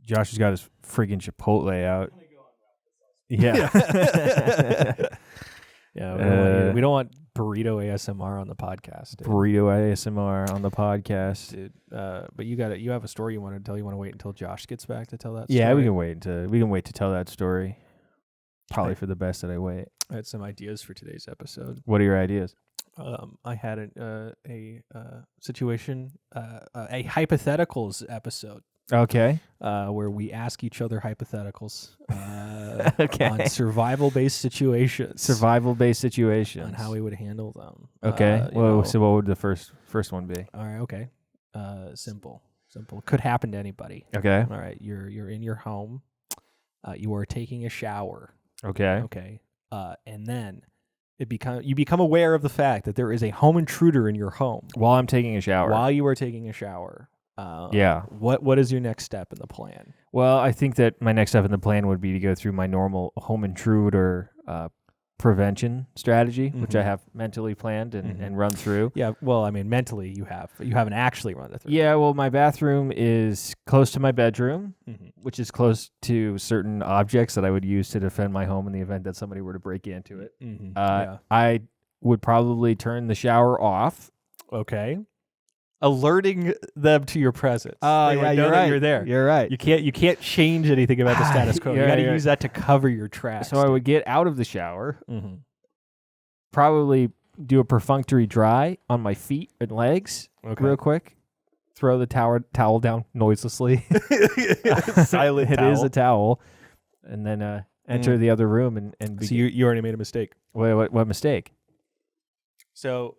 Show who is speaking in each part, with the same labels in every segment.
Speaker 1: Josh has got his friggin' Chipotle out. Yeah.
Speaker 2: Yeah, we don't want burrito ASMR on the podcast. Dude.
Speaker 1: Burrito ASMR on the podcast.
Speaker 2: Dude. But you have a story you want to tell. You want to wait until Josh gets back to tell that story?
Speaker 1: Yeah, we can wait to tell that story. Probably for the best that I wait.
Speaker 2: I had some ideas for today's episode.
Speaker 1: What are your ideas?
Speaker 2: I had a situation, a hypotheticals episode.
Speaker 1: Okay.
Speaker 2: Where we ask each other hypotheticals
Speaker 1: Okay.
Speaker 2: on survival-based situations. On how we would handle them.
Speaker 1: Okay. So what would the first one be?
Speaker 2: All right. Okay. Simple. Could happen to anybody.
Speaker 1: Okay.
Speaker 2: All right. You're in your home. You are taking a shower.
Speaker 1: Okay.
Speaker 2: Okay. And then you become aware of the fact that there is a home intruder in your home
Speaker 1: While I'm taking a shower.
Speaker 2: while you are taking a shower.
Speaker 1: Yeah.
Speaker 2: What is your next step in the plan?
Speaker 1: Well, I think that my next step in the plan would be to go through my normal home intruder prevention strategy, which I have mentally planned and run through.
Speaker 2: Yeah. Well, I mean, mentally you haven't actually run it through.
Speaker 1: Yeah. Well, my bathroom is close to my bedroom, which is close to certain objects that I would use to defend my home in the event that somebody were to break into it. I would probably turn the shower off.
Speaker 2: Okay. Alerting them to your presence.
Speaker 1: Oh,
Speaker 2: They would
Speaker 1: yeah,
Speaker 2: know
Speaker 1: you're
Speaker 2: that
Speaker 1: right.
Speaker 2: You're there.
Speaker 1: You're right.
Speaker 2: You can't change anything about the status quo. You got to use that to cover your tracks.
Speaker 1: So I would get out of the shower,
Speaker 2: Mm-hmm.
Speaker 1: probably do a perfunctory dry on my feet and legs real quick, throw the towel down noiselessly.
Speaker 2: Silent
Speaker 1: It
Speaker 2: towel.
Speaker 1: is a towel. And then enter the other room and
Speaker 2: So you already made a mistake.
Speaker 1: Wait, what mistake?
Speaker 2: So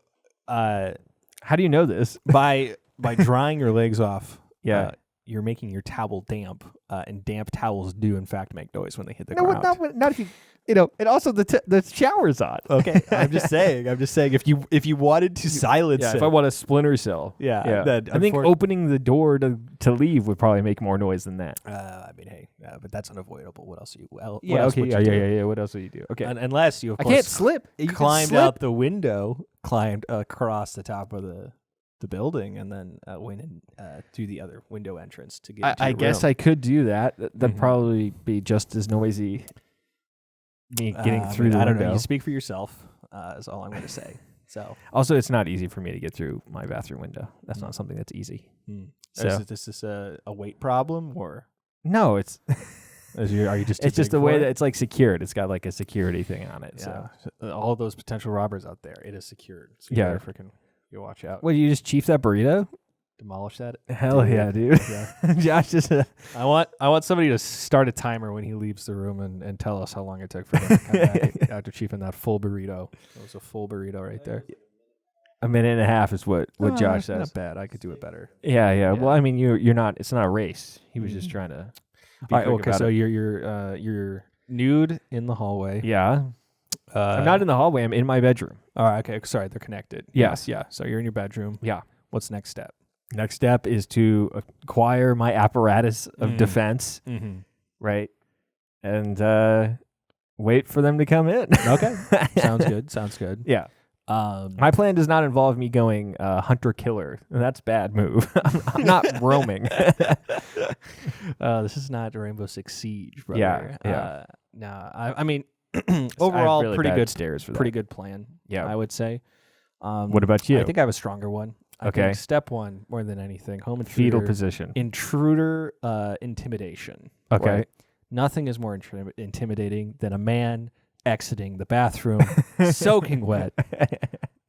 Speaker 1: How do you know this?
Speaker 2: by drying your legs off,
Speaker 1: Yeah.
Speaker 2: you're making your towel damp, and damp towels do in fact make noise when they hit the ground.
Speaker 1: Not if you, and also the shower's on.
Speaker 2: Okay, I'm just saying if you wanted to silence
Speaker 1: Yeah,
Speaker 2: it,
Speaker 1: if I want a splinter cell.
Speaker 2: then
Speaker 1: I think opening the door to leave would probably make more noise than that.
Speaker 2: I mean, hey, but that's unavoidable. What else? What else
Speaker 1: Okay.
Speaker 2: would you do?
Speaker 1: Yeah. What else would you do? Okay.
Speaker 2: Unless you, of
Speaker 1: I
Speaker 2: course,
Speaker 1: can't slip. You can
Speaker 2: climbed
Speaker 1: slip.
Speaker 2: out the window, climbed across the top of the building, and then went in through the other window entrance to get into
Speaker 1: I
Speaker 2: your
Speaker 1: guess
Speaker 2: room.
Speaker 1: I could do that. That'd probably be just as noisy. Me getting through the
Speaker 2: I don't
Speaker 1: window.
Speaker 2: know. You speak for yourself. Is all I'm going to say. So
Speaker 1: Also, it's not easy for me to get through my bathroom window. That's not something that's easy. So
Speaker 2: is this a weight problem or
Speaker 1: no, it's
Speaker 2: are you just?
Speaker 1: it's just the way that it's like secured. It's got like a security thing on it.
Speaker 2: Yeah.
Speaker 1: So
Speaker 2: All those potential robbers out there, it is secured. So
Speaker 1: Yeah.
Speaker 2: you freaking you watch out.
Speaker 1: what, you just chief that burrito?
Speaker 2: Demolish that.
Speaker 1: Hell yeah, dude.
Speaker 2: Yeah.
Speaker 1: Josh just
Speaker 2: I want somebody to start a timer when he leaves the room and tell us how long it took for him to come back after chiefing that full burrito. It was a full burrito right there.
Speaker 1: a minute and a half is what Josh says.
Speaker 2: Not bad. I could do it better.
Speaker 1: Yeah. Well, I mean, you're not. It's not a race. He was just trying to. Be
Speaker 2: All right.
Speaker 1: quick
Speaker 2: Okay.
Speaker 1: about
Speaker 2: So
Speaker 1: it.
Speaker 2: you're nude in the hallway.
Speaker 1: Yeah. I'm not in the hallway. I'm in my bedroom.
Speaker 2: All right. Okay. Sorry. They're connected.
Speaker 1: Yeah.
Speaker 2: Yes. Yeah. So you're in your bedroom.
Speaker 1: Yeah.
Speaker 2: What's next step?
Speaker 1: Next step is to acquire my apparatus of defense, right? And wait for them to come in.
Speaker 2: Okay. Sounds good. Sounds good.
Speaker 1: Yeah. My plan does not involve me going hunter-killer. That's a bad move. I'm not roaming.
Speaker 2: This is not Rainbow Six Siege, brother.
Speaker 1: Yeah.
Speaker 2: No, I mean,
Speaker 1: I have
Speaker 2: overall,
Speaker 1: really
Speaker 2: pretty
Speaker 1: bad
Speaker 2: good
Speaker 1: stairs for that.
Speaker 2: pretty good plan.
Speaker 1: Yeah.
Speaker 2: I would say.
Speaker 1: What about you?
Speaker 2: I think I have a stronger one. I
Speaker 1: Okay.
Speaker 2: think step one, more than anything, home intruder.
Speaker 1: Fetal position.
Speaker 2: Intruder intimidation.
Speaker 1: Okay.
Speaker 2: Right? Nothing is more intimidating than a man exiting the bathroom, soaking wet,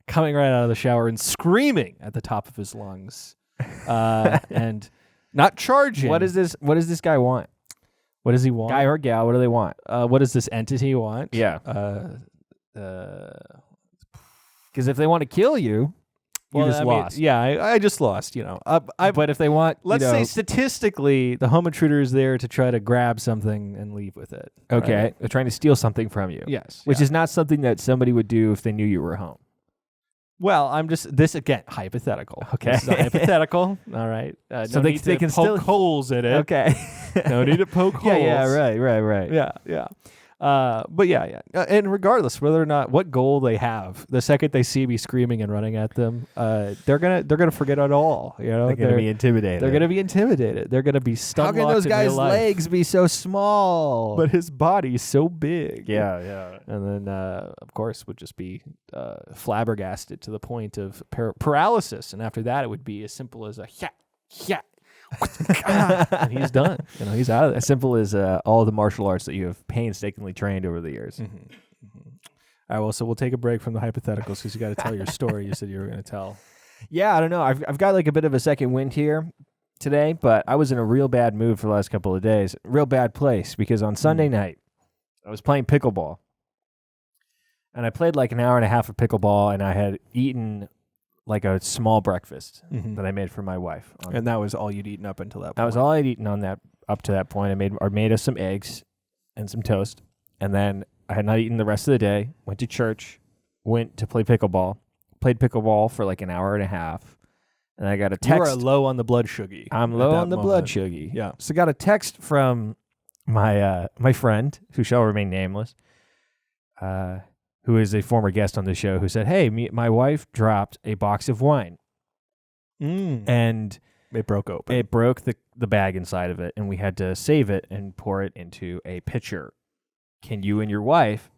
Speaker 2: coming right out of the shower and screaming at the top of his lungs, and not charging.
Speaker 1: What does this guy want?
Speaker 2: What does he want?
Speaker 1: Guy or gal? What do they want?
Speaker 2: What does this entity want?
Speaker 1: Yeah. Because if they want to kill you, you just lost.
Speaker 2: Yeah, I just lost.
Speaker 1: But if they want,
Speaker 2: let's say statistically, the home intruder is there to try to grab something and leave with it.
Speaker 1: okay,
Speaker 2: right?
Speaker 1: they're trying to steal something from you.
Speaker 2: Yes,
Speaker 1: Which is not something that somebody would do if they knew you were home.
Speaker 2: well, I'm just this again hypothetical.
Speaker 1: Okay.
Speaker 2: This is a hypothetical. All right.
Speaker 1: So
Speaker 2: No
Speaker 1: they
Speaker 2: need to
Speaker 1: can
Speaker 2: poke
Speaker 1: still-
Speaker 2: holes in it.
Speaker 1: Okay.
Speaker 2: No need to poke holes.
Speaker 1: Yeah. Right.
Speaker 2: Yeah. But yeah. And regardless whether or not what goal they have, the second they see me screaming and running at them, they're gonna forget it all. You know,
Speaker 1: They're gonna be intimidated.
Speaker 2: They're gonna be intimidated. They're gonna be stunned.
Speaker 1: How can those guys' legs be so small?
Speaker 2: But his body's so big.
Speaker 1: Yeah.
Speaker 2: And then, of course, would just be flabbergasted to the point of paralysis. And after that, it would be as simple as a yeah. And he's done. You know, he's out of there.
Speaker 1: As simple as all the martial arts that you have painstakingly trained over the years.
Speaker 2: Mm-hmm. All right, well, so we'll take a break from the hypotheticals because you got to tell your story you said you were going to tell.
Speaker 1: Yeah, I don't know. I've got like a bit of a second wind here today, but I was in a real bad mood for the last couple of days. Real bad place because on Sunday night, I was playing pickleball. And I played like an hour and a half of pickleball, and I had eaten like a small breakfast that I made for my wife.
Speaker 2: And that was all you'd eaten up until that point?
Speaker 1: That was all I'd eaten up to that point. I made us some eggs and some toast. And then I had not eaten the rest of the day, went to church, went to play pickleball, played pickleball for like an hour and a half. And I got a text.
Speaker 2: You are low on the blood sugar.
Speaker 1: I'm low on the blood sugar.
Speaker 2: Yeah.
Speaker 1: So I got a text from my friend, who shall remain nameless, who is a former guest on the show, who said, hey, my wife dropped a box of wine. And
Speaker 2: it broke open.
Speaker 1: It broke the bag inside of it, and we had to save it and pour it into a pitcher. Can you and your wife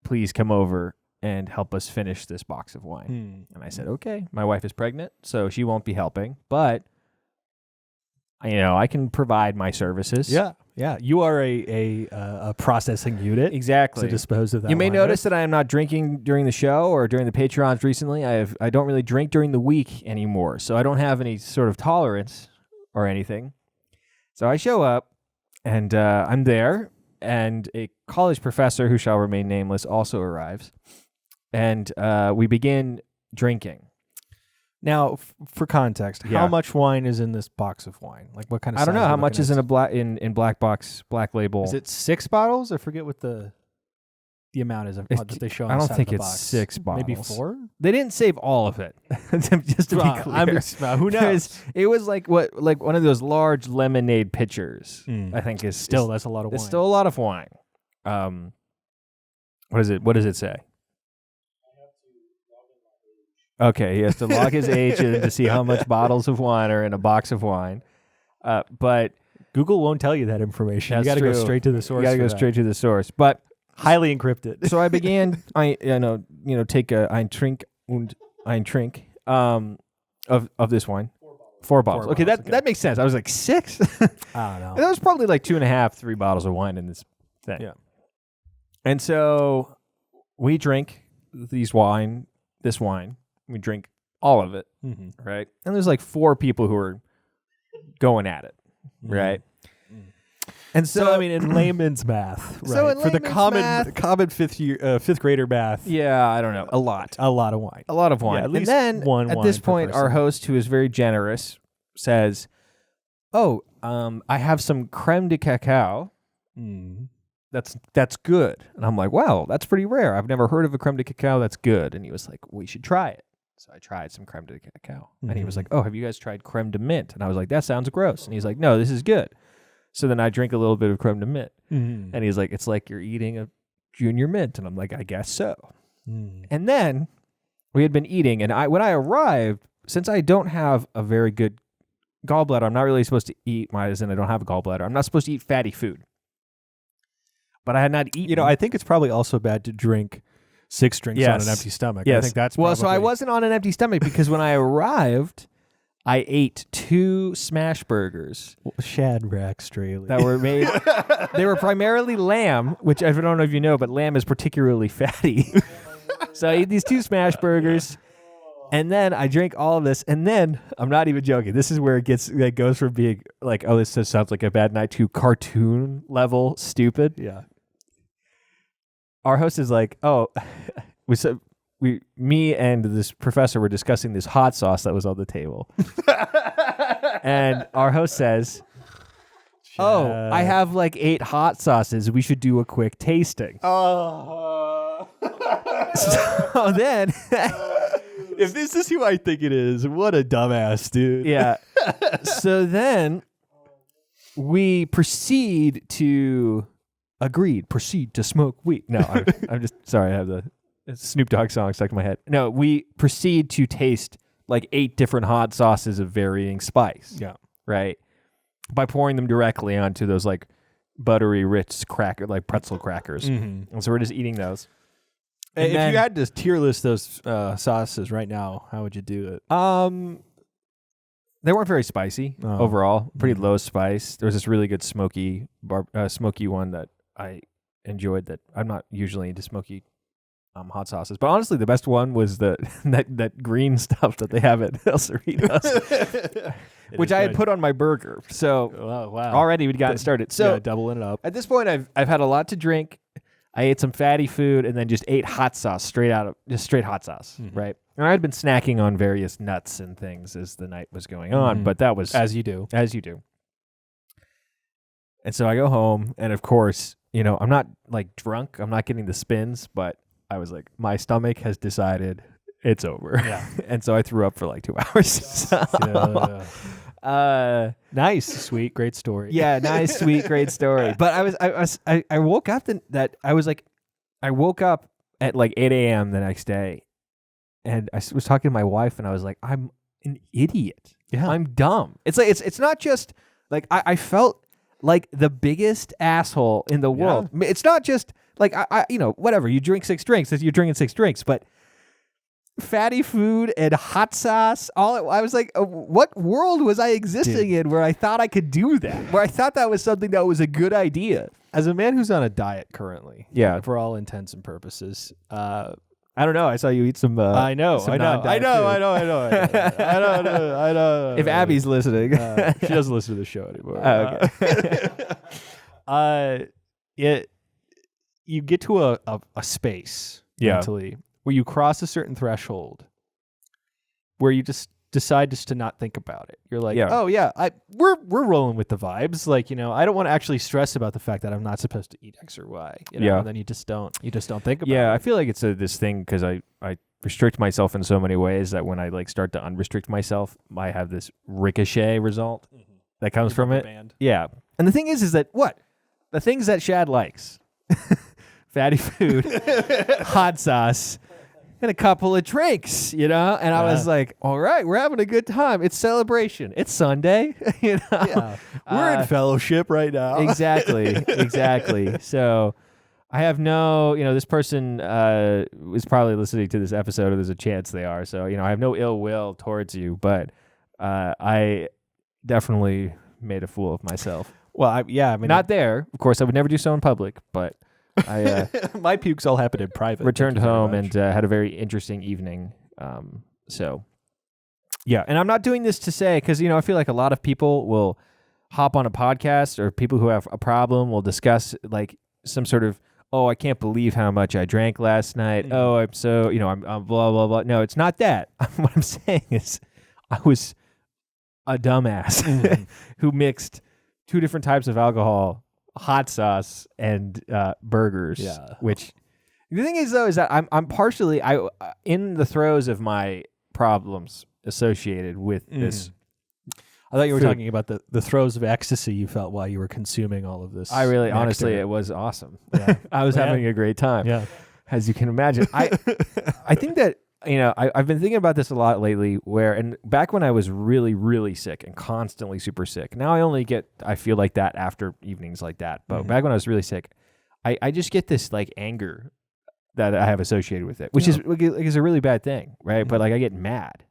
Speaker 1: please come over and help us finish this box of wine? And I said, okay. My wife is pregnant, so she won't be helping, but I can provide my services.
Speaker 2: Yeah. You are a processing unit.
Speaker 1: Exactly.
Speaker 2: To dispose of that.
Speaker 1: You may
Speaker 2: wine,
Speaker 1: notice
Speaker 2: right?
Speaker 1: that I am not drinking during the show or during the Patreons recently. I don't really drink during the week anymore, so I don't have any sort of tolerance or anything. So I show up, and I'm there, and a college professor, who shall remain nameless, also arrives, and we begin drinking.
Speaker 2: Now, for context, how much wine is in this box of wine? Like, what kind of?
Speaker 1: I don't know
Speaker 2: size
Speaker 1: how
Speaker 2: are we
Speaker 1: much
Speaker 2: looking
Speaker 1: is
Speaker 2: at?
Speaker 1: in a black box, black label.
Speaker 2: Is it 6 bottles? I forget what the amount is that they show on
Speaker 1: I
Speaker 2: the
Speaker 1: don't
Speaker 2: side
Speaker 1: think
Speaker 2: of the
Speaker 1: it's
Speaker 2: box.
Speaker 1: 6 bottles.
Speaker 2: Maybe 4?
Speaker 1: They didn't save all of it. Just to be clear,
Speaker 2: Who knows?
Speaker 1: It was like one of those large lemonade pitchers. I think is
Speaker 2: Still, that's a lot of wine.
Speaker 1: It's still a lot of wine. What is it? What does it say? Okay, he has to log his age in to see how much bottles of wine are in a box of wine. But
Speaker 2: Google won't tell you that information. You got to go straight to the source.
Speaker 1: You got to go straight to the source. But
Speaker 2: highly encrypted.
Speaker 1: So I began. Take ein Trink und ein Trink of this wine. 4 bottles. Okay, that makes sense. I was like 6.
Speaker 2: I don't know.
Speaker 1: That was probably like 2.5, 3 bottles of wine in this thing.
Speaker 2: Yeah.
Speaker 1: And so we drink this wine. We drink all of it, right? And there's like 4 people who are going at it, right?
Speaker 2: And so, I mean, in layman's math, right?
Speaker 1: So in
Speaker 2: for the
Speaker 1: layman's
Speaker 2: common fifth grader math,
Speaker 1: yeah, I don't know, a lot
Speaker 2: of wine,
Speaker 1: Yeah,
Speaker 2: at least
Speaker 1: and then
Speaker 2: one.
Speaker 1: At this point, our host, who is very generous, says, "Oh, I have some creme de cacao. That's good." And I'm like, "Wow, that's pretty rare. I've never heard of a creme de cacao that's good." And he was like, "We should try it." So I tried some creme de cacao. And he was like, "Oh, have you guys tried creme de mint?" And I was like, "That sounds gross." And he's like, "No, this is good." So then I drink a little bit of creme de mint. And he's like, "It's like you're eating a junior mint." And I'm like, "I guess so." And then we had been eating. And when I arrived, since I don't have a very good gallbladder, I'm not really supposed to eat, as in I don't have a gallbladder. I'm not supposed to eat fatty food. But I had not eaten.
Speaker 2: I think it's probably also bad to drink 6 drinks on an empty stomach.
Speaker 1: Yes.
Speaker 2: I think that's
Speaker 1: so I wasn't on an empty stomach because when I arrived, I ate 2 smash burgers.
Speaker 2: Shadrach Strehle.
Speaker 1: That were made. They were primarily lamb, which I don't know if you know, but lamb is particularly fatty. So I ate these 2 smash burgers, and then I drank all of this, and then I'm not even joking. This is where it goes from being like, oh, this just sounds like a bad night, to cartoon level stupid.
Speaker 2: Yeah.
Speaker 1: Our host is like, oh, me and this professor were discussing this hot sauce that was on the table. And our host says, "Oh, I have like 8 hot sauces. We should do a quick tasting." So then,
Speaker 2: if this is who I think it is, what a dumbass, dude.
Speaker 1: yeah. So then we proceed to
Speaker 2: agreed, proceed to smoke weed.
Speaker 1: No, I'm just sorry. I have the Snoop Dogg song stuck in my head. No, we proceed to taste like 8 different hot sauces of varying spice.
Speaker 2: Yeah.
Speaker 1: Right. By pouring them directly onto those like buttery rich cracker, like pretzel crackers.
Speaker 2: Mm-hmm.
Speaker 1: And so we're just eating those.
Speaker 2: If you had to tier list those sauces right now, how would you do it?
Speaker 1: They weren't very spicy overall. Pretty low spice. There was this really good smoky one that I enjoyed. That I'm not usually into smoky hot sauces, but honestly, the best one was that green stuff that they have at El Cerritos, which I had put on my burger. So already we'd gotten started. So
Speaker 2: doubling it up.
Speaker 1: At this point, I've had a lot to drink. I ate some fatty food and then just ate hot sauce straight hot sauce, right? And I had been snacking on various nuts and things as the night was going on, but that was
Speaker 2: as you do.
Speaker 1: And so I go home, and of course, I'm not like drunk. I'm not getting the spins, but I was like, my stomach has decided it's over.
Speaker 2: Yeah.
Speaker 1: And so I threw up for like 2 hours.
Speaker 2: Nice, sweet, great story.
Speaker 1: Yeah, nice, sweet, great story. But I woke up I woke up at like 8 a.m. the next day, and I was talking to my wife, and I was like, I'm an idiot.
Speaker 2: Yeah.
Speaker 1: I'm dumb. It's like it's not just like I felt like the biggest asshole in the world. It's not just like I whatever, you drink 6 drinks, you're drinking 6 drinks, but fatty food and hot sauce, I was like, what world was I existing in where I thought I could do that? Where I thought that was something that was a good idea?
Speaker 2: As a man who's on a diet currknow, for all intents and purposes,
Speaker 1: I don't know. I saw you eat some.
Speaker 2: I know. If
Speaker 1: Abby's listening,
Speaker 2: she doesn't listen to the show anymore. You get to a space mentally where you cross a certain threshold, where you just decide just to not think about it. You're like, we're rolling with the vibes. Like, I don't want to actually stress about the fact that I'm not supposed to eat X or Y. And then you just don't think about it.
Speaker 1: Yeah, I feel like it's this thing because I restrict myself in so many ways that when I like start to unrestrict myself, I have this ricochet result that comes from it.
Speaker 2: Band.
Speaker 1: Yeah, and the thing is that the things that Shad likes, fatty food, hot sauce, and a couple of drinks, and I was like, all right, we're having a good time. It's celebration. It's Sunday,
Speaker 2: Yeah. We're in fellowship right now.
Speaker 1: Exactly. So I have no, this person is probably listening to this episode, or there's a chance they are. So, I have no ill will towards you, but I definitely made a fool of myself.
Speaker 2: Well, I mean,
Speaker 1: not there. Of course, I would never do so in public, but I
Speaker 2: my pukes all happened in private.
Speaker 1: Returned home and had a very interesting evening. So, yeah. And I'm not doing this to say, because, I feel like a lot of people will hop on a podcast, or people who have a problem will discuss like some sort of, oh, I can't believe how much I drank last night. Mm-hmm. Oh, I'm so, I'm blah, blah, blah. No, it's not that. What I'm saying is I was a dumbass who mixed 2 different types of alcohol, hot sauce, and burgers. Yeah. Which the thing is, though, is that I'm partially in the throes of my problems associated with this.
Speaker 2: I thought you were talking about the throes of ecstasy you felt while you were consuming all of this.
Speaker 1: I really, honestly, it was awesome. Yeah. I was having a great time.
Speaker 2: Yeah.
Speaker 1: As you can imagine. I think that, I've been thinking about this a lot lately, and back when I was really, really sick and constantly super sick, now I feel like that after evenings like that. But back when I was really sick, I just get this like anger that I have associated with it, which is a really bad thing, right? But like I get mad.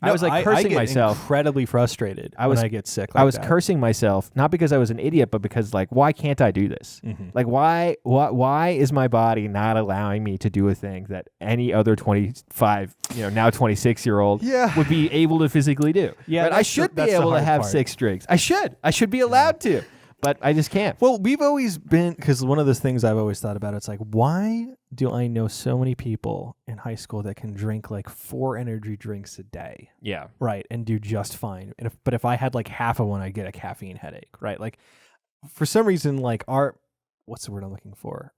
Speaker 1: I was like cursing myself.
Speaker 2: Incredibly frustrated when I get sick.
Speaker 1: I was cursing myself, not because I was an idiot, but because like, why can't I do this? Like, why is my body not allowing me to do a thing that any other 25, now 26-year-old would be able to physically do?
Speaker 2: Yeah,
Speaker 1: right? I should be able to have 6 drinks. I should be allowed to, but I just can't.
Speaker 2: Well, we've always been, because one of the things I've always thought about, it's like, why do I know so many people in high school that can drink like 4 energy drinks a day?
Speaker 1: Yeah.
Speaker 2: Right. And do just fine. But if I had like half of one, I'd get a caffeine headache. Right. Like for some reason, like what's the word I'm looking for?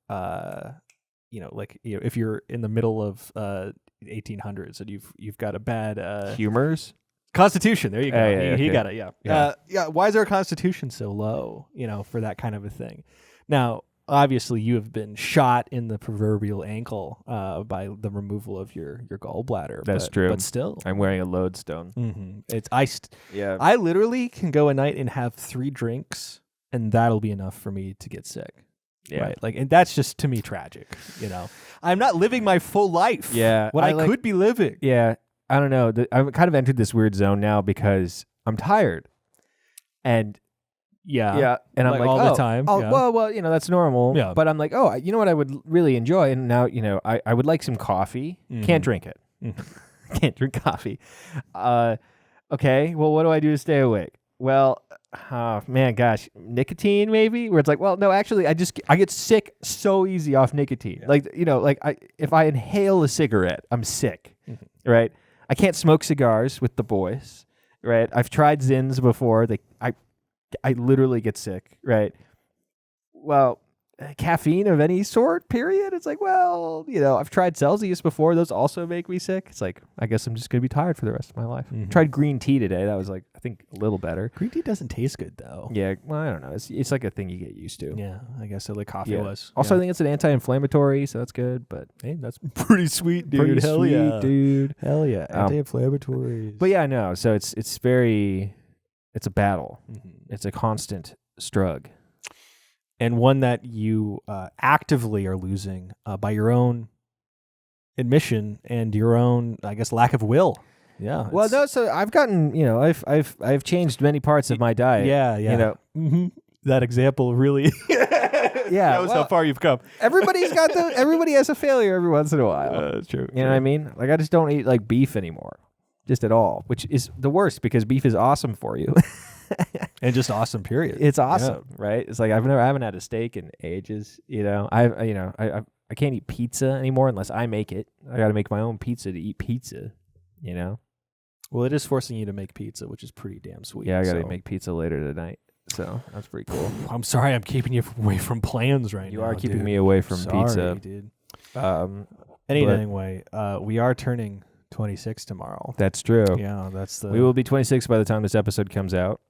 Speaker 2: If you're in the middle of 1800s and you've got a bad
Speaker 1: humors.
Speaker 2: Constitution, there you go. He
Speaker 1: okay.
Speaker 2: got it, yeah. Why is our Constitution so low, for that kind of a thing? Now, obviously you have been shot in the proverbial ankle by the removal of your gallbladder.
Speaker 1: That's true.
Speaker 2: But still,
Speaker 1: I'm wearing a lodestone.
Speaker 2: It's
Speaker 1: Yeah.
Speaker 2: I literally can go a night and have 3 drinks, and that'll be enough for me to get sick.
Speaker 1: Yeah.
Speaker 2: Right. Like, and that's just to me tragic. I'm not living my full life.
Speaker 1: Yeah.
Speaker 2: What I could be living.
Speaker 1: Yeah. I don't know. I've kind of entered this weird zone now because I'm tired. And
Speaker 2: Yeah.
Speaker 1: And I'm like,
Speaker 2: all
Speaker 1: oh,
Speaker 2: the time.
Speaker 1: Oh,
Speaker 2: yeah.
Speaker 1: well, that's normal.
Speaker 2: Yeah.
Speaker 1: But I'm like, oh, you know what I would really enjoy? And now, I would like some coffee. Can't drink it. Can't drink coffee. Okay. Well, what do I do to stay awake? Well, man, gosh, nicotine maybe? Where it's like, well, no, actually, I get sick so easy off nicotine. Yeah. If I inhale a cigarette, I'm sick, right? I can't smoke cigars with the boys, right? I've tried Zins before. I literally get sick, right? Well, caffeine of any sort, period. It's like, well, I've tried Celsius before. Those also make me sick. It's like, I guess I'm just going to be tired for the rest of my life. Tried green tea today. That was like, I think a little better.
Speaker 2: Green tea doesn't taste good though.
Speaker 1: Yeah. Well, I don't know. It's like a thing you get used to.
Speaker 2: Yeah. I guess so. Like coffee was.
Speaker 1: Also, I think it's an anti-inflammatory, so that's good. But
Speaker 2: hey, that's pretty sweet, dude.
Speaker 1: pretty
Speaker 2: Hell
Speaker 1: sweet,
Speaker 2: yeah.
Speaker 1: dude.
Speaker 2: Hell yeah. Anti-inflammatories.
Speaker 1: But yeah, no. So it's a battle. It's a constant struggle.
Speaker 2: And one that you actively are losing by your own admission and your own, I guess, lack of will. Yeah.
Speaker 1: Well, no. So I've gotten, I've changed many parts of my diet.
Speaker 2: Yeah. That example really shows how far you've come.
Speaker 1: Everybody has a failure every once in a while.
Speaker 2: That's true.
Speaker 1: You know what I mean? Like, I just don't eat like beef anymore, just at all, which is the worst because beef is awesome for you.
Speaker 2: And just awesome, period.
Speaker 1: It's awesome, right? It's like I haven't had a steak in ages. I can't eat pizza anymore unless I make it. I got to make my own pizza to eat pizza.
Speaker 2: Well, it is forcing you to make pizza, which is pretty damn sweet.
Speaker 1: Yeah, I got to make pizza later tonight, so that's pretty cool.
Speaker 2: I'm sorry, I'm keeping you away from plans right now.
Speaker 1: You are keeping me away from pizza,
Speaker 2: dude.
Speaker 1: Anyway,
Speaker 2: we are turning 26 tomorrow.
Speaker 1: That's true.
Speaker 2: Yeah,
Speaker 1: we will be 26 by the time this episode comes out.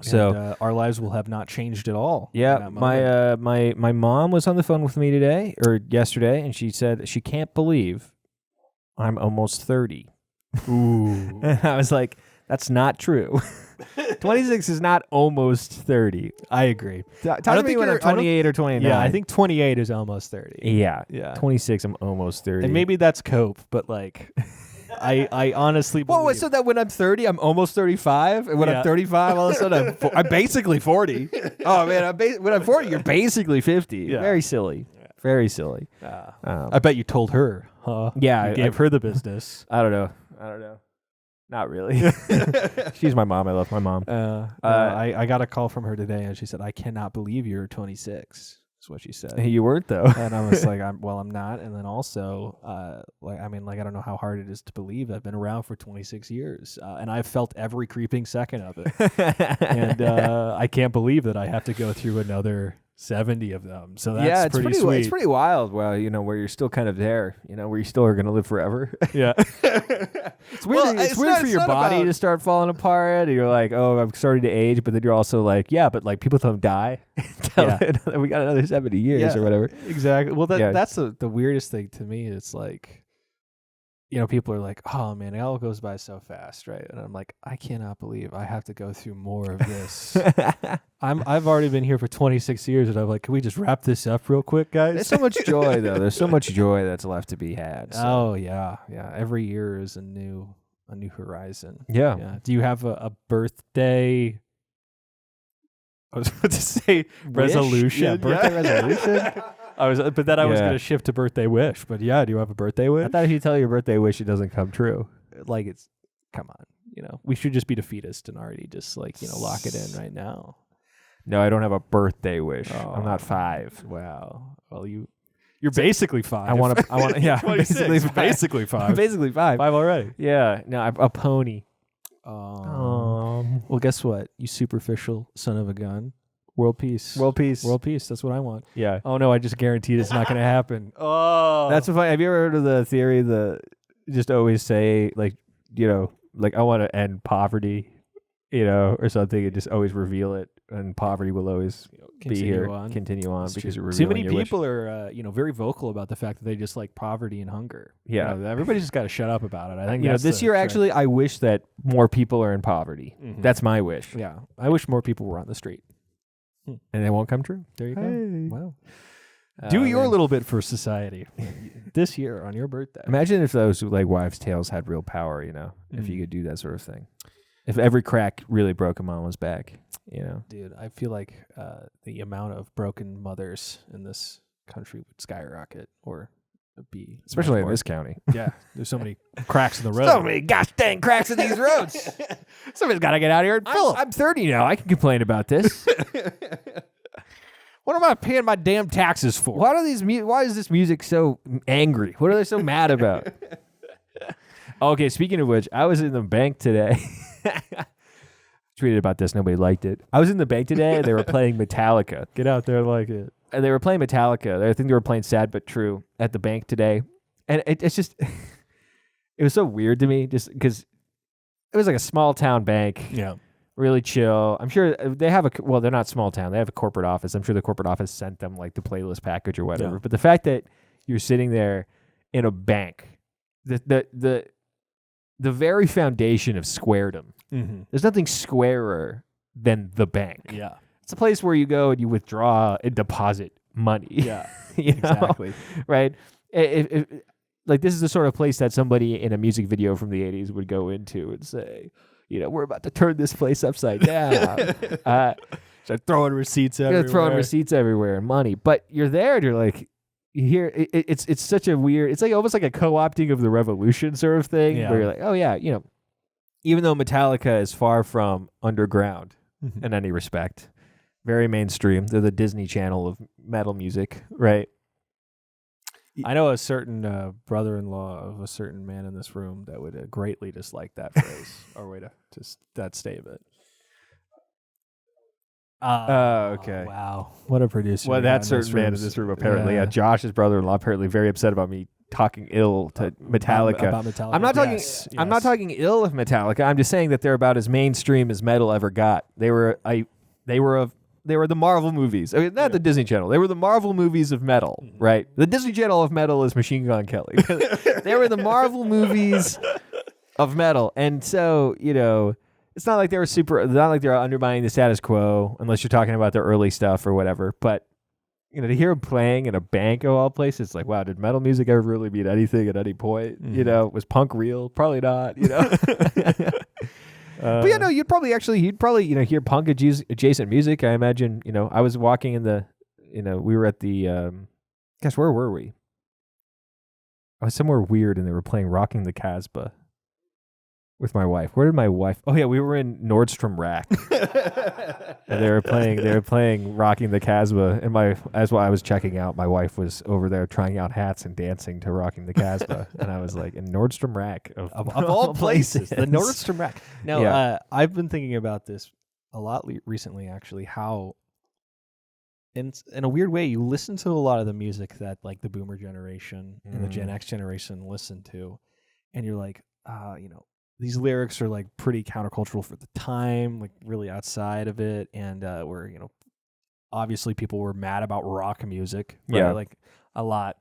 Speaker 1: So
Speaker 2: and, our lives will have not changed at all.
Speaker 1: Yeah, my mom was on the phone with me today or yesterday, and she said she can't believe I'm almost 30.
Speaker 2: Ooh,
Speaker 1: and I was like, that's not true. 26 is not almost 30.
Speaker 2: I agree.
Speaker 1: Talk to me when I'm 28 or 29.
Speaker 2: Yeah, I think 28 is almost 30.
Speaker 1: Yeah. 26, I'm almost 30.
Speaker 2: And maybe that's cope, but like, I honestly believe.
Speaker 1: Well, so that when I'm 30, I'm almost 35, and when I'm 35, all of a sudden I'm basically 40. Oh man, when I'm 40, you're basically 50.
Speaker 2: Yeah.
Speaker 1: Very silly. Very silly.
Speaker 2: I bet you told her, huh?
Speaker 1: Yeah,
Speaker 2: you gave her the business.
Speaker 1: I don't know. Not really. She's my mom. I love my mom.
Speaker 2: I got a call from her today, and she said, "I cannot believe you're 26." That's what she said.
Speaker 1: You weren't though.
Speaker 2: And I was like, I'm not. And then also, I don't know how hard it is to believe. I've been around for 26 years, and I've felt every creeping second of it. And I can't believe that I have to go through another 70 of them. So that's pretty sweet.
Speaker 1: It's pretty wild. Well, where you're still kind of there, where you still are going to live forever.
Speaker 2: Yeah.
Speaker 1: It's weird. It's weird for your body to start falling apart. You're like, oh, I'm starting to age, but then you're also like, yeah, but like people don't die. We got another 70 years or whatever.
Speaker 2: Exactly. Well, that's the weirdest thing to me. It's like, people are like, oh man, it all goes by so fast, right? And I'm like, I cannot believe I have to go through more of this. I've already been here for 26 years, and I'm like, can we just wrap this up real quick, guys?
Speaker 1: There's so much joy though. There's so much joy that's left to be had. So.
Speaker 2: Oh yeah. Every year is a new horizon.
Speaker 1: Yeah.
Speaker 2: Do you have a birthday? I was about to say resolution.
Speaker 1: Yeah, birthday resolution.
Speaker 2: I was going to shift to birthday wish, but yeah, do you have a birthday wish?
Speaker 1: I thought if you tell your birthday wish, it doesn't come true.
Speaker 2: Like come on, we should just be defeatist and already just lock it in right now.
Speaker 1: No, I don't have a birthday wish. I'm not 5.
Speaker 2: Wow. Well, you're basically 5.
Speaker 1: I want to. Yeah,
Speaker 2: basically 5.
Speaker 1: I'm basically 5.
Speaker 2: 5 already.
Speaker 1: Yeah. No, I'm a pony.
Speaker 2: Well, guess what? You superficial son of a gun. World peace. That's what I want.
Speaker 1: Yeah.
Speaker 2: Oh no, I just guaranteed it's not going to happen. Oh,
Speaker 1: that's what. Have you ever heard of the theory that just always say like I want to end poverty, or something, and just always reveal it and poverty will always be here, continue on, because you're
Speaker 2: too many
Speaker 1: revealing your
Speaker 2: people are very vocal about the fact that they just like poverty and hunger.
Speaker 1: Yeah,
Speaker 2: everybody's just got to shut up about it. I think
Speaker 1: this year actually, I wish that more people are in poverty. Mm-hmm. That's my wish.
Speaker 2: Yeah, I wish more people were on the street,
Speaker 1: and it won't come true.
Speaker 2: There you go. Wow. Do your little bit for society this year on your birthday.
Speaker 1: Imagine if those like wives' tales had real power. If you could do that sort of thing. If every crack really broke a mama's back,
Speaker 2: Dude, I feel like the amount of broken mothers in this country would skyrocket or be...
Speaker 1: Especially in this county.
Speaker 2: Yeah, there's so many cracks in the road.
Speaker 1: So many gosh dang cracks in these roads.
Speaker 2: Somebody's got to get out here and fill them.
Speaker 1: I'm 30 now. I can complain about this.
Speaker 2: What am I paying my damn taxes for?
Speaker 1: Why is this music so angry? What are they so mad about? Okay, speaking of which, I was in the bank today. Tweeted about this. Nobody liked it. I was in the bank today, and they were playing Metallica.
Speaker 2: Get out there and like it.
Speaker 1: And they were playing Metallica. I think they were playing Sad But True at the bank today. And it's just... it was so weird to me, just because it was like a small town bank.
Speaker 2: Yeah.
Speaker 1: Really chill. I'm sure they have they're not small town. They have a corporate office. I'm sure the corporate office sent them like the playlist package or whatever. Yeah. But the fact that you're sitting there in a bank, the very foundation of squaredom. Mm-hmm. There's nothing squarer than the bank.
Speaker 2: Yeah.
Speaker 1: It's a place where you go and you withdraw and deposit money.
Speaker 2: Yeah. Exactly.
Speaker 1: Right? Like this is the sort of place that somebody in a music video from the 80s would go into and say, we're about to turn this place upside down.
Speaker 2: Start throwing receipts everywhere.
Speaker 1: And money. But you're there and you're like, it's such a weird, it's like almost like a co-opting of the revolution sort of thing. Yeah. Where you're like, oh yeah, even though Metallica is far from underground in any respect, very mainstream. They're the Disney Channel of metal music, right?
Speaker 2: I know a certain brother-in-law of a certain man in this room that would greatly dislike that phrase or that statement.
Speaker 1: Okay.
Speaker 2: Wow. What a producer.
Speaker 1: Well, that certain man in this room apparently. Yeah. Josh's brother-in-law apparently very upset about me talking ill to Metallica.
Speaker 2: About Metallica.
Speaker 1: I'm not talking. Yes. I'm not talking ill of Metallica. I'm just saying that they're about as mainstream as metal ever got. They were the Marvel movies. I mean, not the Disney Channel. They were the Marvel movies of metal, right? The Disney Channel of metal is Machine Gun Kelly. They were the Marvel movies of metal, and so it's not like they were undermining the status quo, unless you're talking about their early stuff or whatever. But to hear them playing in a bank of all places, it's like, wow, did metal music ever really mean anything at any point? Mm-hmm. Was punk real? Probably not. But you'd probably hear punk adjacent music. I imagine. I was walking in the, we were at the, gosh, where were we? I was somewhere weird, and they were playing "Rocking the Casbah" with my wife. Where did my wife? Oh yeah, we were in Nordstrom Rack, and they were playing "Rocking the Casbah." And as I was checking out, my wife was over there trying out hats and dancing to "Rocking the Casbah," and I was like, in Nordstrom Rack of all places,
Speaker 2: the Nordstrom Rack. Now, I've been thinking about this a lot recently, actually. How, in a weird way, you listen to a lot of the music that like the Boomer generation and the Gen X generation listen to, and you're like, these lyrics are like pretty countercultural for the time, like really outside of it, and where obviously people were mad about rock music, right?
Speaker 1: Yeah,
Speaker 2: like a lot.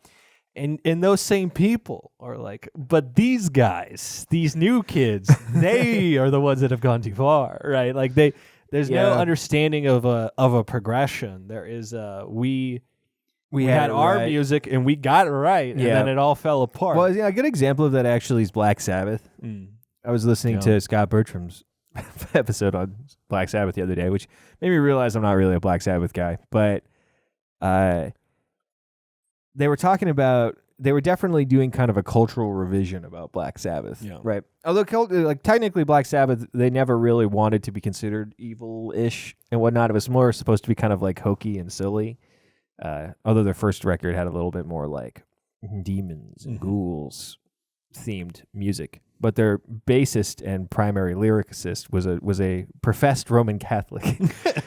Speaker 2: And those same people are like, but these guys, these new kids, they are the ones that have gone too far, right? Like there's no understanding of a progression. There is we had our music and we got it right, and then it all fell apart.
Speaker 1: Well, a good example of that actually is Black Sabbath. I was listening to Scott Bertram's episode on Black Sabbath the other day, which made me realize I'm not really a Black Sabbath guy. But they were talking about, they were definitely doing kind of a cultural revision about Black Sabbath, right? Although technically Black Sabbath, they never really wanted to be considered evil-ish and whatnot. It was more supposed to be kind of like hokey and silly. Although their first record had a little bit more like demons and ghouls themed music. But their bassist and primary lyricist was a professed Roman Catholic,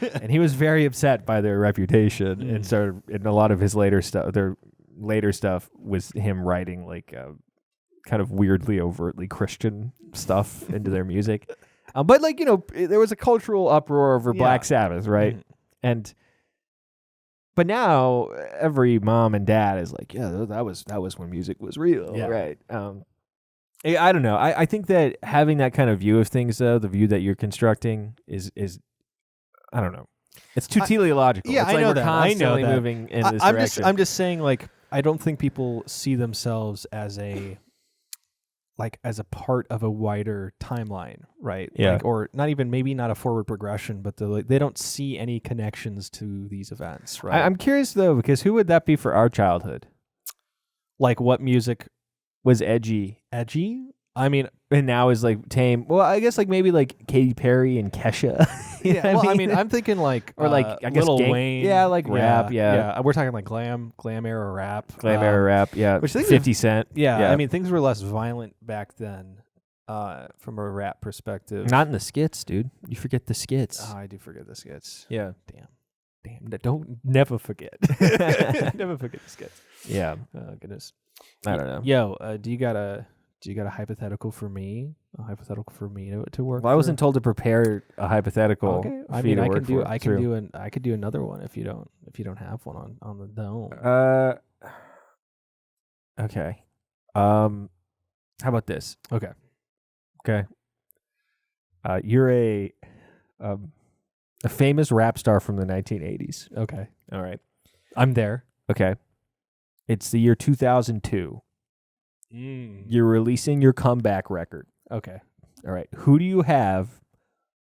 Speaker 1: and he was very upset by their reputation. And so, in a lot of his later stuff was him writing like kind of weirdly, overtly Christian stuff into their music. But like, there was a cultural uproar over Black Sabbath, right? Mm-hmm. But now every mom and dad is like, yeah, that was when music was real, right? I don't know. I think that having that kind of view of things, though, the view that you're constructing is I don't know. It's too teleological.
Speaker 2: Yeah,
Speaker 1: it's like
Speaker 2: I know
Speaker 1: we're
Speaker 2: that.
Speaker 1: constantly moving in this direction.
Speaker 2: I'm just saying, like, I don't think people see themselves as a part of a wider timeline, right?
Speaker 1: Yeah.
Speaker 2: Like, or maybe not a forward progression, but they don't see any connections to these events, right?
Speaker 1: I'm curious though, because who would that be for our childhood?
Speaker 2: Like, what music
Speaker 1: was edgy?
Speaker 2: I mean,
Speaker 1: and now is like tame. Well, I guess like maybe like Katy Perry and Kesha.
Speaker 2: I mean, I'm thinking like
Speaker 1: or like I guess
Speaker 2: Lil Wayne.
Speaker 1: Yeah, like rap. Yeah.
Speaker 2: We're talking like glam era rap.
Speaker 1: Era rap. Yeah,
Speaker 2: which
Speaker 1: 50 Cent.
Speaker 2: Yeah, I mean, things were less violent back then, from a rap perspective.
Speaker 1: Not in the skits, dude. You forget the skits.
Speaker 2: Oh, I do forget the skits.
Speaker 1: Yeah.
Speaker 2: Damn. Never forget. Never forget the skits.
Speaker 1: Yeah.
Speaker 2: Oh goodness.
Speaker 1: I don't know.
Speaker 2: Yo, do you got a hypothetical for me? A hypothetical for me to work?
Speaker 1: Well, I wasn't told to prepare a hypothetical.
Speaker 2: Okay. I mean, I could do another one if you don't have one on the dome.
Speaker 1: Okay. How about this? Okay. You're a famous rap star from the 1980s.
Speaker 2: Okay.
Speaker 1: All right.
Speaker 2: I'm there.
Speaker 1: Okay. It's the year 2002. You're releasing your comeback record.
Speaker 2: Okay.
Speaker 1: All right. Who do you have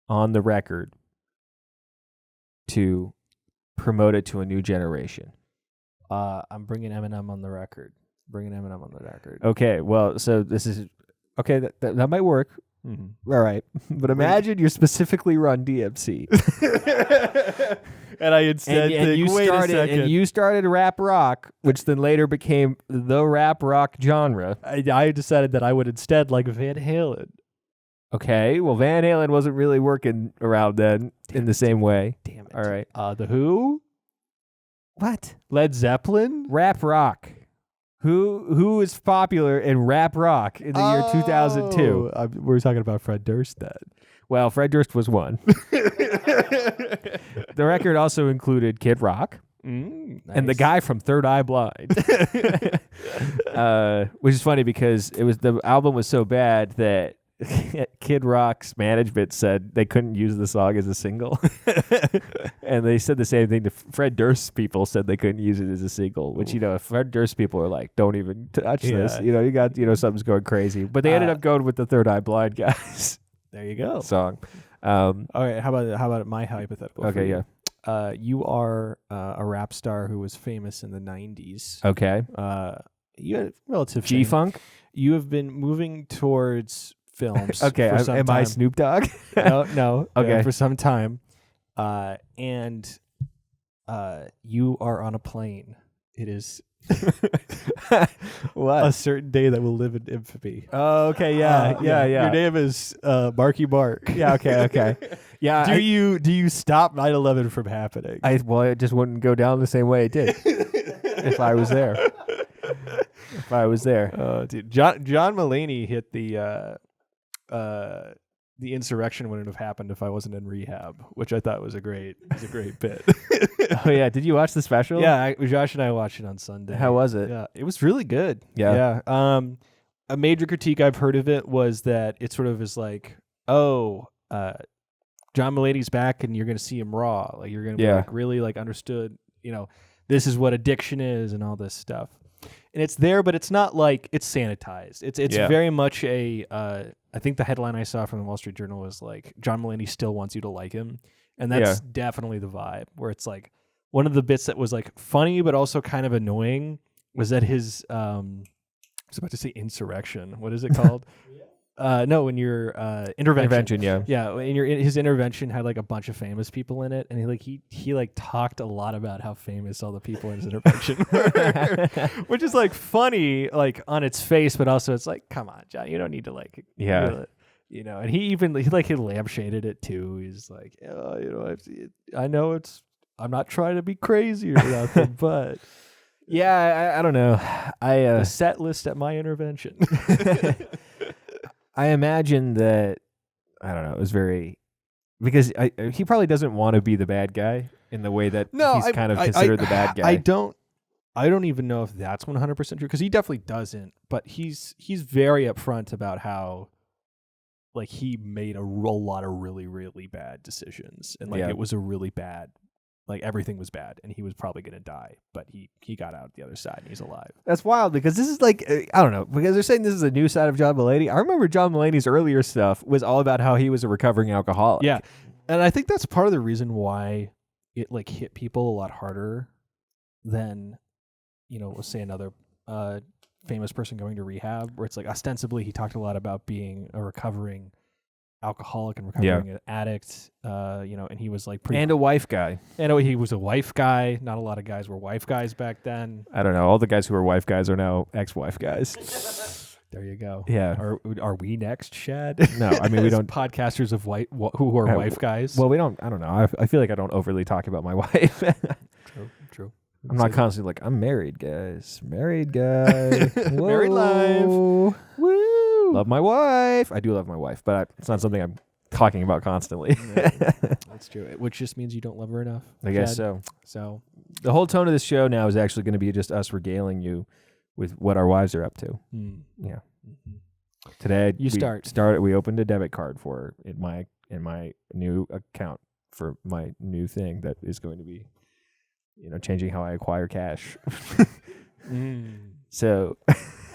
Speaker 1: on the record to promote it to a new generation?
Speaker 2: I'm bringing Eminem on the record.
Speaker 1: Okay. Well, so this is okay. That might work.
Speaker 2: Mm-hmm.
Speaker 1: All right. But imagine you're specifically Run DMC.
Speaker 2: And I instead
Speaker 1: you started rap rock, which then later became the rap rock genre.
Speaker 2: I decided that I would instead like Van Halen.
Speaker 1: Okay, well, Van Halen wasn't really working around then in the same way.
Speaker 2: Damn it.
Speaker 1: All right.
Speaker 2: The Who?
Speaker 1: What?
Speaker 2: Led Zeppelin?
Speaker 1: Rap rock. Who is popular in rap rock in the year 2002?
Speaker 2: We're talking about Fred Durst then.
Speaker 1: Well, Fred Durst was one. The record also included Kid Rock
Speaker 2: nice.
Speaker 1: and the guy from Third Eye Blind, which is funny because the album was so bad that Kid Rock's management said they couldn't use the song as a single, and they said the same thing to Fred Durst's people. Said they couldn't use it as a single, which Fred Durst people are like, don't even touch this. You got something's going crazy. But they ended up going with the Third Eye Blind guys.
Speaker 2: There you go.
Speaker 1: Song.
Speaker 2: All right. How about my hypothetical?
Speaker 1: Okay.
Speaker 2: Yeah. You are a rap star who was famous in the 90s.
Speaker 1: Okay.
Speaker 2: You had relative
Speaker 1: G-Funk.
Speaker 2: You have been moving towards films.
Speaker 1: Okay.
Speaker 2: For some
Speaker 1: am
Speaker 2: time.
Speaker 1: I Snoop Dogg?
Speaker 2: No.
Speaker 1: Okay.
Speaker 2: For some time, and you are on a plane. It is.
Speaker 1: What?
Speaker 2: A certain day that will live in infamy.
Speaker 1: Oh, okay, yeah.
Speaker 2: Your name is Marky Mark.
Speaker 1: Yeah, okay. Yeah.
Speaker 2: Do you stop 9/11 from happening?
Speaker 1: It just wouldn't go down the same way it did if I was there.
Speaker 2: Oh, dude, John Mulaney hit the insurrection wouldn't have happened if I wasn't in rehab, which I thought was a great bit.
Speaker 1: Oh yeah, did you watch the special?
Speaker 2: Yeah, Josh and I watched it on Sunday.
Speaker 1: How was it?
Speaker 2: Yeah, it was really good.
Speaker 1: Yeah.
Speaker 2: A major critique I've heard of it was that it sort of is like, John Mulaney's back and you're going to see him raw. Like you're going to be like really like understood, this is what addiction is and all this stuff. And it's there, but it's not like it's sanitized. It's very much I think the headline I saw from the Wall Street Journal was like, John Mulaney still wants you to like him. And that's definitely the vibe, where it's like one of the bits that was like funny, but also kind of annoying was that his, I was about to say insurrection. What is it called? No, when your intervention. Yeah, when his intervention had like a bunch of famous people in it, and he talked a lot about how famous all the people in his intervention were, which is like funny, like on its face, but also it's like, come on, John, you don't need to like, and he lampshaded it too. He's like, I know I'm not trying to be crazy or nothing, but
Speaker 1: I don't know,
Speaker 2: the set list at my intervention.
Speaker 1: I imagine that I don't know. It was very because he probably doesn't want to be the bad guy in the way that he's kind of considered the bad guy.
Speaker 2: I don't even know if that's 100% true because he definitely doesn't. But he's very upfront about how like he made a lot of really really bad decisions and like it was a really bad. Like everything was bad, and he was probably going to die, but he got out the other side, and he's alive.
Speaker 1: That's wild because this is like I don't know because they're saying this is a new side of John Mulaney. I remember John Mulaney's earlier stuff was all about how he was a recovering alcoholic.
Speaker 2: Yeah, and I think that's part of the reason why it like hit people a lot harder than let's say another famous person going to rehab, where it's like ostensibly he talked a lot about being a recovering alcoholic and recovering addict, and he was like
Speaker 1: and a wife guy.
Speaker 2: And he was a wife guy. Not a lot of guys were wife guys back then.
Speaker 1: I don't know. All the guys who were wife guys are now ex-wife guys.
Speaker 2: There you go.
Speaker 1: Yeah.
Speaker 2: Are we next, Shad?
Speaker 1: No, I mean we don't.
Speaker 2: Podcasters of who are wife guys.
Speaker 1: Well, we don't. I don't know. I feel like I don't overly talk about my wife.
Speaker 2: True.
Speaker 1: I'm not constantly like I'm married, guys. Married guy.
Speaker 2: Married life.
Speaker 1: Woo. Love my wife. I do love my wife, but it's not something I'm talking about constantly.
Speaker 2: That's true. Which just means you don't love her enough.
Speaker 1: I guess so.
Speaker 2: So
Speaker 1: the whole tone of this show now is actually going to be just us regaling you with what our wives are up to. Yeah. Mm-hmm. Today we opened a debit card for her in my new account for my new thing that is going to be changing how I acquire cash. So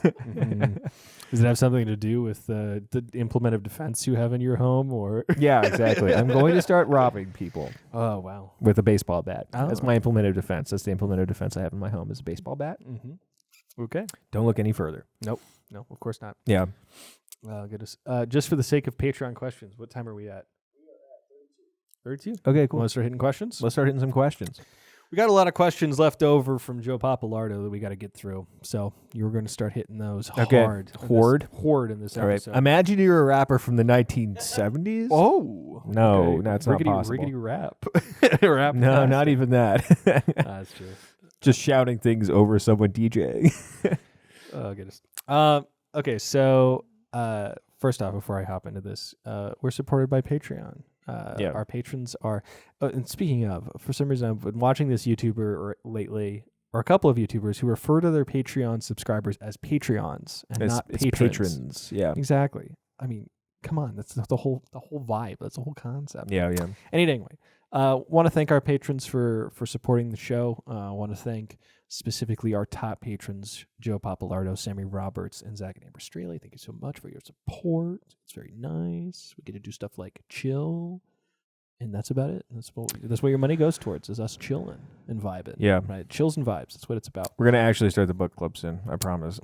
Speaker 2: does it have something to do with the implement of defense you have in your home, or?
Speaker 1: Yeah, exactly. I'm going to start robbing people.
Speaker 2: Oh, wow.
Speaker 1: With a baseball bat.
Speaker 2: Oh.
Speaker 1: That's my implement of defense. That's the implement of defense I have in my home is a baseball bat.
Speaker 2: Mm-hmm. Okay.
Speaker 1: Don't look any further.
Speaker 2: Nope. No, of course not.
Speaker 1: Yeah.
Speaker 2: Just for the sake of Patreon questions, what time are we at? 32.
Speaker 1: Okay, cool.
Speaker 2: Want to start hitting questions?
Speaker 1: Let's start hitting some questions.
Speaker 2: We got a lot of questions left over from Joe Papalardo that we got to get through. So you're going to start hitting those hard. Horde in this episode.
Speaker 1: Right. Imagine you're a rapper from the 1970s.
Speaker 2: Oh.
Speaker 1: No, okay. That's not possible.
Speaker 2: Riggedy rap.
Speaker 1: Rap. No, not even that.
Speaker 2: That's true.
Speaker 1: Just shouting things over someone DJing.
Speaker 2: Oh, goodness. Okay, so first off, before I hop into this, we're supported by Patreon. Our patrons are, and speaking of, for some reason I've been watching this YouTuber lately, or a couple of YouTubers who refer to their Patreon subscribers as Patreons and not patrons.
Speaker 1: Yeah,
Speaker 2: exactly. I mean, come on, that's the whole vibe. That's the whole concept.
Speaker 1: Yeah.
Speaker 2: Anyway, want to thank our patrons for supporting the show. Want to thank specifically our top patrons, Joe Papalardo, Sammy Roberts, and Zach and Amber Strehle. Thank you so much for your support. It's very nice. We get to do stuff like chill, and that's about it. That's what your money goes towards, is us chilling and vibing.
Speaker 1: Yeah.
Speaker 2: Right? Chills and vibes. That's what it's about.
Speaker 1: We're going to actually start the book club soon. I promise.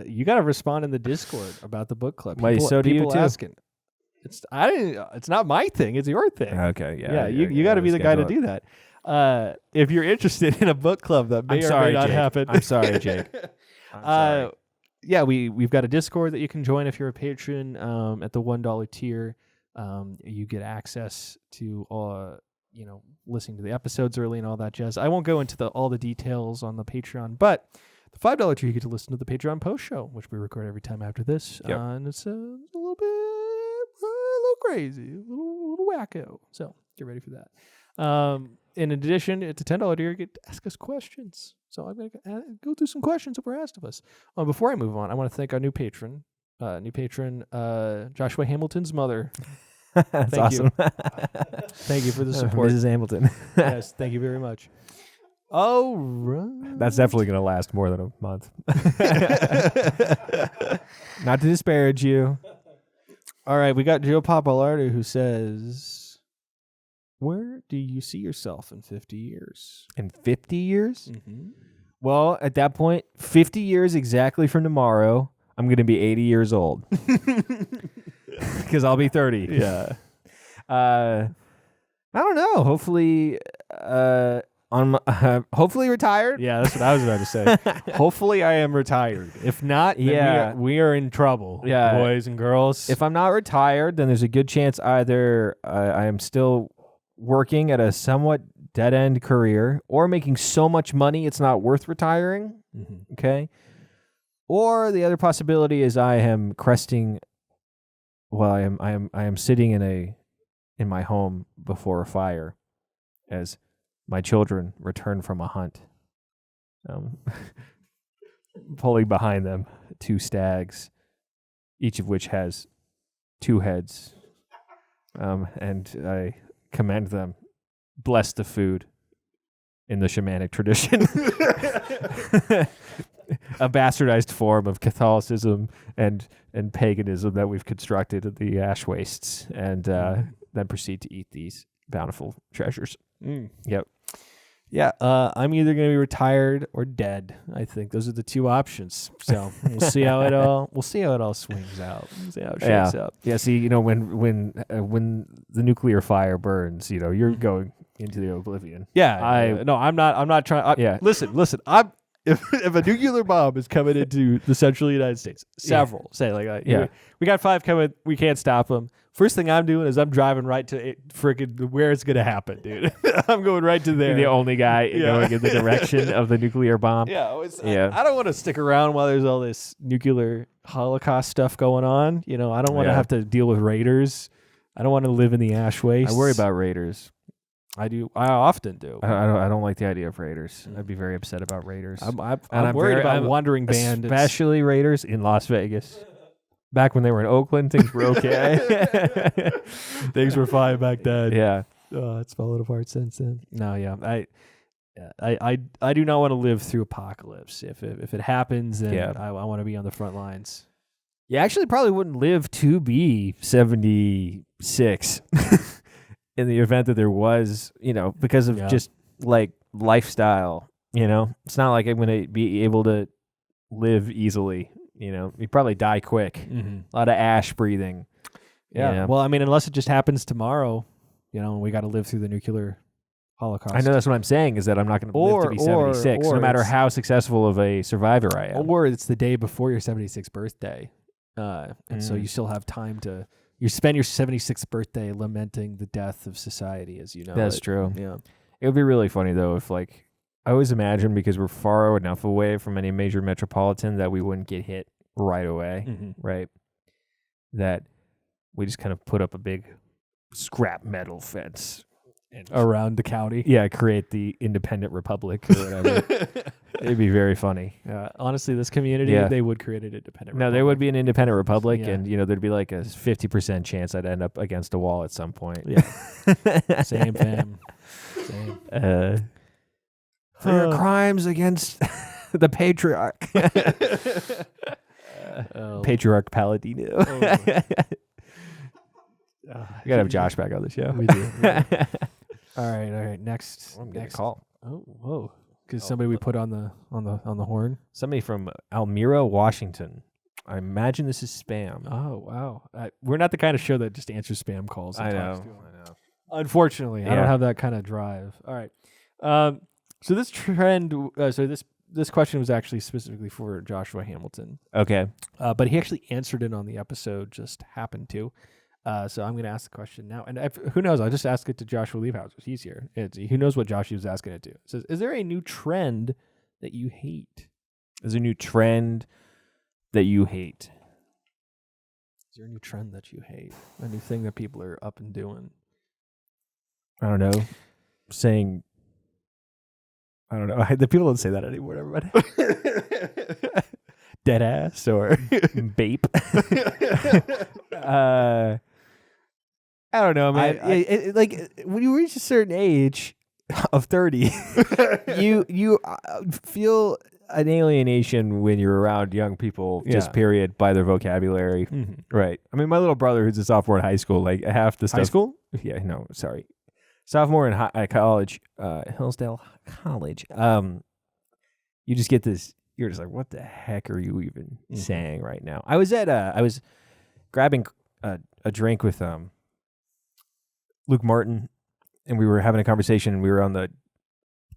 Speaker 2: You got to respond in the Discord about the book club.
Speaker 1: So do you too.
Speaker 2: Asking. It's not my thing. It's your thing.
Speaker 1: Okay.
Speaker 2: Yeah. You got to be the guy to do that. If you're interested in a book club that may or may not happen.
Speaker 1: I'm sorry, Jake. I'm sorry.
Speaker 2: We've got a Discord that you can join if you're a patron. At the $1 tier, you get access to listening to the episodes early and all that jazz. I won't go into all the details on the Patreon, but the $5 tier you get to listen to the Patreon post show, which we record every time after this.
Speaker 1: Yep.
Speaker 2: And it's a little crazy, a little wacko. So get ready for that. In addition, at the $10 tier, you get to ask us questions. So I'm going to go through some questions that were asked of us. Before I move on, I want to thank our new patron, Joshua Hamilton's mother.
Speaker 1: That's awesome.
Speaker 2: Thank you for the support.
Speaker 1: Mrs. Hamilton.
Speaker 2: Yes, thank you very much. All right.
Speaker 1: That's definitely going to last more than a month. Not to disparage you.
Speaker 2: All right, we got Joe Papalardo who says, where do you see yourself in 50 years?
Speaker 1: In 50 years?
Speaker 2: Mm-hmm.
Speaker 1: Well, at that point, 50 years exactly from tomorrow, I'm going to be 80 years old. Because I'll be 30.
Speaker 2: Yeah.
Speaker 1: I don't know. Hopefully, hopefully retired.
Speaker 2: Yeah, that's what I was about to say. Hopefully I am retired. If not, then we are in trouble, boys and girls.
Speaker 1: If I'm not retired, then there's a good chance either I am still working at a somewhat dead-end career or making so much money it's not worth retiring.
Speaker 2: Mm-hmm.
Speaker 1: Okay? Or the other possibility is I am cresting Well, I am sitting in my home before a fire, as my children return from a hunt. Pulling behind them 2 stags, each of which has 2 heads. And I command them, bless the food in the shamanic tradition. A bastardized form of Catholicism and paganism that we've constructed at the ash wastes, and then proceed to eat these bountiful treasures. Yep.
Speaker 2: Yeah, I'm either going to be retired or dead. I think those are the 2 options. So we'll see how it all swings out. We'll see how it shakes up.
Speaker 1: Yeah. See, when the nuclear fire burns, you're going into the oblivion.
Speaker 2: Yeah. I'm not trying. Listen. If a nuclear bomb is coming into the central United States, we got 5 coming, we can't stop them. First thing I'm doing is I'm driving right to freaking where it's gonna happen, dude. I'm going right to there.
Speaker 1: You're the only guy going in the direction of the nuclear bomb.
Speaker 2: I don't want to stick around while there's all this nuclear Holocaust stuff going on. I don't want to have to deal with raiders. I don't want to live in the ash waste.
Speaker 1: I worry about raiders.
Speaker 2: I do. I often do.
Speaker 1: I don't like the idea of raiders. I'd be very upset about raiders.
Speaker 2: I'm worried about wandering bandits,
Speaker 1: especially raiders in Las Vegas. Back when they were in Oakland, things were okay.
Speaker 2: Things were fine back then.
Speaker 1: Yeah.
Speaker 2: Oh, it's fallen apart since then. No, yeah. I do not want to live through apocalypse. If it happens, then I want to be on the front lines.
Speaker 1: You actually probably wouldn't live to be 76 in the event that there was, because of just like lifestyle. It's not like I'm going to be able to live easily. You probably die quick. A lot of ash breathing.
Speaker 2: Yeah. Well, I mean, unless it just happens tomorrow, we got to live through the nuclear Holocaust.
Speaker 1: I know that's what I'm saying, is that I'm not going to live to be 76, no matter how successful of a survivor I am.
Speaker 2: Or it's the day before your 76th birthday. And so you still have time to... You spend your 76th birthday lamenting the death of society, as you know.
Speaker 1: That's true.
Speaker 2: Yeah.
Speaker 1: It would be really funny, though, if, I always imagine, because we're far enough away from any major metropolitan, that we wouldn't get hit right away, right? That we just kind of put up a big scrap metal fence
Speaker 2: around the county.
Speaker 1: Yeah, create the independent republic or whatever. It'd be very funny.
Speaker 2: Honestly, this community, they would create an independent republic.
Speaker 1: No, there would be an independent republic, and, there'd be like a 50% chance I'd end up against a wall at some point.
Speaker 2: Yeah. Same, fam. Same.
Speaker 1: For your crimes against the patriarch. Patriarch Palladino. We gotta have Josh back on the show.
Speaker 2: We do. All right. Next.
Speaker 1: I'm getting a call.
Speaker 2: Oh, whoa! Because somebody we put on the horn.
Speaker 1: Somebody from Almira, Washington. I imagine this is spam.
Speaker 2: Oh wow! We're not the kind of show that just answers spam calls.
Speaker 1: I know.
Speaker 2: Unfortunately, I don't have that kind of drive. All right. So this trend. This question was actually specifically for Joshua Hamilton.
Speaker 1: Okay.
Speaker 2: But he actually answered it on the episode. Just happened to. So I'm going to ask the question now. And who knows? I'll just ask it to Joshua Liebhauser. He's here. Who knows what Josh was asking it to? It says, is there a new trend that you hate?
Speaker 1: Is there a new trend that you hate?
Speaker 2: Is there a new trend that you hate? A new thing that people are up and doing?
Speaker 1: I don't know. Saying... I don't know. The people don't say that anymore, everybody. Dead ass or bape. I don't know, man. When you reach a certain age of 30, you feel an alienation when you're around young people, just period, by their vocabulary. Right. I mean, my little brother, who's a sophomore in high school, half the stuff.
Speaker 2: High school?
Speaker 1: Yeah, no, sorry. Sophomore in college, Hillsdale College. You just get this. You're just like, what the heck are you even saying right now? I was grabbing a drink with Luke Martin, and we were having a conversation. And we were on the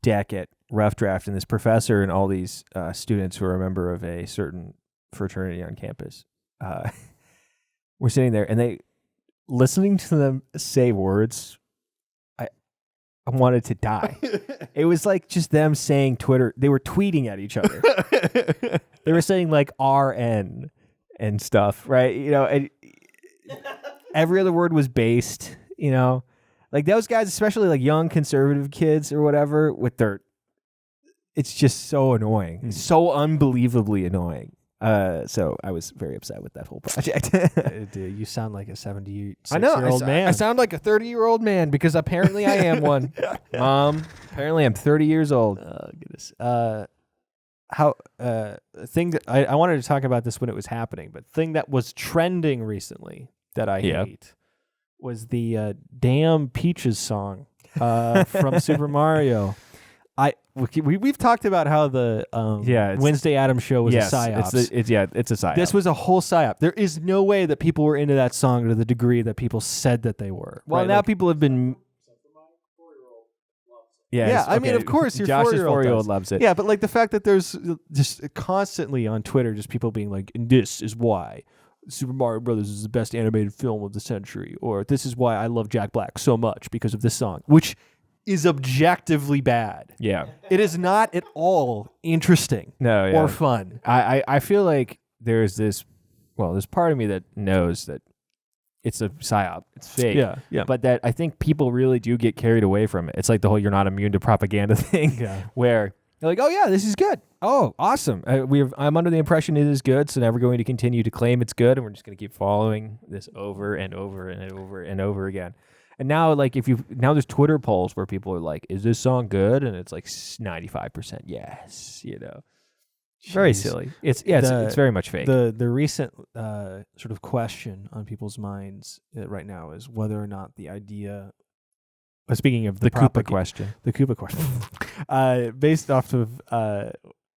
Speaker 1: deck at Rough Draft, and this professor and all these students who are a member of a certain fraternity on campus were sitting there, and listening to them say words. I wanted to die. It was like just them saying Twitter. They were tweeting at each other. They were saying RN and stuff, right? And
Speaker 2: every other word was based, you know? Like those guys, especially like young conservative kids or whatever, with their, it's just so annoying. It's so unbelievably annoying. So I was very upset with that whole project. Dude, you sound like a 76-year-old man.
Speaker 1: I sound like a 30-year-old man because apparently I am one. Mom, apparently I'm 30 years old.
Speaker 2: Oh, goodness. Thing that I wanted to talk about this when it was happening, but thing that was trending recently that I hate was the damn Peaches song from Super Mario. We've talked about how the Wednesday Addams show was a psyop.
Speaker 1: It's a psyop.
Speaker 2: This was a whole psyop. There is no way that people were into that song to the degree that people said that they were.
Speaker 1: Well,
Speaker 2: right?
Speaker 1: now people have been.
Speaker 2: Yeah, I mean, of course, your
Speaker 1: Josh's
Speaker 2: 4-year-old
Speaker 1: loves it.
Speaker 2: Yeah, but like the fact that there's just constantly on Twitter just people being like, and this is why Super Mario Brothers is the best animated film of the century, or this is why I love Jack Black so much because of this song, which is objectively bad.
Speaker 1: Yeah.
Speaker 2: It is not at all interesting or fun.
Speaker 1: I feel like there's this part of me that knows that it's a psyop. It's fake.
Speaker 2: Yeah.
Speaker 1: But that I think people really do get carried away from it. It's like the whole you're not immune to propaganda thing where they're like, oh, yeah, this is good. Oh, awesome. I'm under the impression it is good, so now we're going to continue to claim it's good, and we're just going to keep following this over and over and over and over again. And now, like, now there's Twitter polls where people are like, is this song good? And it's like 95% yes, you know. Very silly. It's very much fake.
Speaker 2: The recent sort of question on people's minds right now is whether or not the idea. Speaking of
Speaker 1: the Koopa question,
Speaker 2: based off of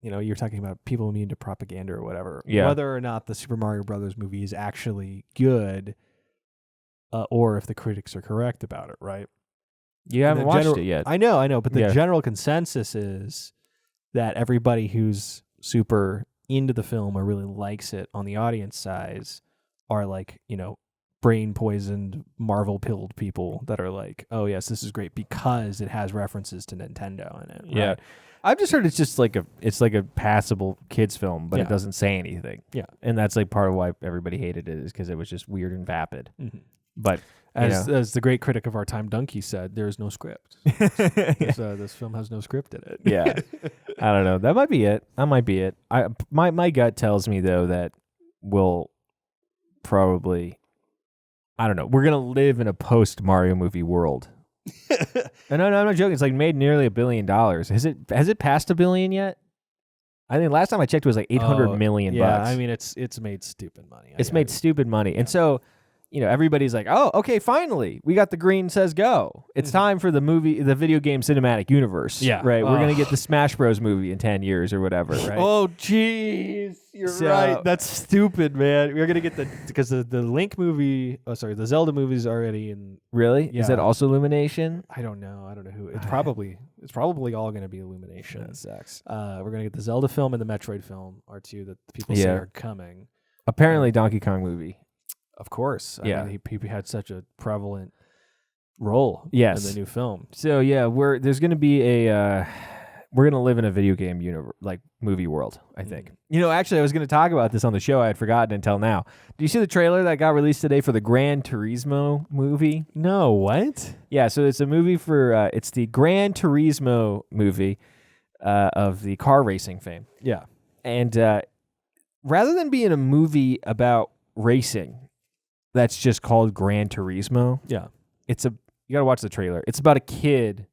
Speaker 2: you're talking about people immune to propaganda or whatever.
Speaker 1: Yeah.
Speaker 2: Whether or not the Super Mario Brothers movie is actually good, or if the critics are correct about it, right?
Speaker 1: You haven't watched it yet.
Speaker 2: I know, but the general consensus is that everybody who's super into the film or really likes it on the audience size are like, brain poisoned, Marvel pilled people that are like, oh yes, this is great because it has references to Nintendo in it. Right?
Speaker 1: Yeah. I've just heard it's just like a passable kids film, but it doesn't say anything.
Speaker 2: Yeah.
Speaker 1: And that's like part of why everybody hated it is because it was just weird and vapid.
Speaker 2: Mm-hmm.
Speaker 1: But
Speaker 2: as the great critic of our time, Donkey, said, there is no script. This film has no script in it.
Speaker 1: Yeah. I don't know. That might be it. My gut tells me, though, that we'll probably, I don't know, we're going to live in a post-Mario movie world. No, I'm not joking. It's like made nearly $1 billion. Has it passed $1 billion yet? I think last time I checked it was like 800 million bucks.
Speaker 2: I mean, it's made stupid money.
Speaker 1: It's made stupid money. And so, everybody's like, oh, okay, finally, we got the green says go. It's time for the video game cinematic universe.
Speaker 2: Yeah.
Speaker 1: Right? We're going to get the Smash Bros. Movie in 10 years or whatever, right?
Speaker 2: Oh, jeez. You're right. That's stupid, man. We're going to get because the Link movie, the Zelda movie is already in.
Speaker 1: Really?
Speaker 2: Yeah.
Speaker 1: Is that also Illumination?
Speaker 2: I don't know who. It's probably all going to be Illumination.
Speaker 1: That sucks.
Speaker 2: We're going to get the Zelda film and the Metroid film are two that the people say are coming.
Speaker 1: Apparently Donkey Kong movie.
Speaker 2: Of course.
Speaker 1: I
Speaker 2: mean, he had such a prevalent role in the new film.
Speaker 1: So there's going to be we're going to live in a video game universe, like movie world, I think. Actually I was going to talk about this on the show. I had forgotten until now. Do you see the trailer that got released today for the Gran Turismo movie?
Speaker 2: No, what?
Speaker 1: Yeah, so it's a movie for it's the Gran Turismo movie of the car racing fame.
Speaker 2: Yeah.
Speaker 1: And rather than being a movie about racing, that's just called Gran Turismo.
Speaker 2: Yeah.
Speaker 1: You got to watch the trailer. It's about a kid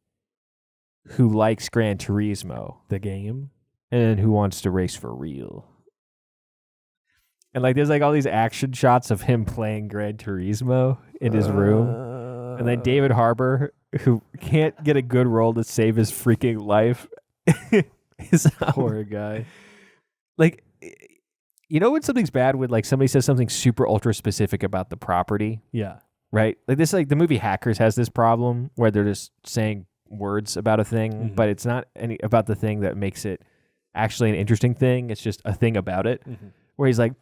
Speaker 1: who likes Gran Turismo,
Speaker 2: the game,
Speaker 1: and who wants to race for real. And like there's like all these action shots of him playing Gran Turismo in his room. And then David Harbour, who can't get a good role to save his freaking life. is
Speaker 2: poor guy.
Speaker 1: Like, when something's bad when like somebody says something super ultra specific about the property?
Speaker 2: Yeah.
Speaker 1: Right? Like this, like the movie Hackers has this problem where they're just saying words about a thing, but it's not any about the thing that makes it actually an interesting thing. It's just a thing about it. Where he's like,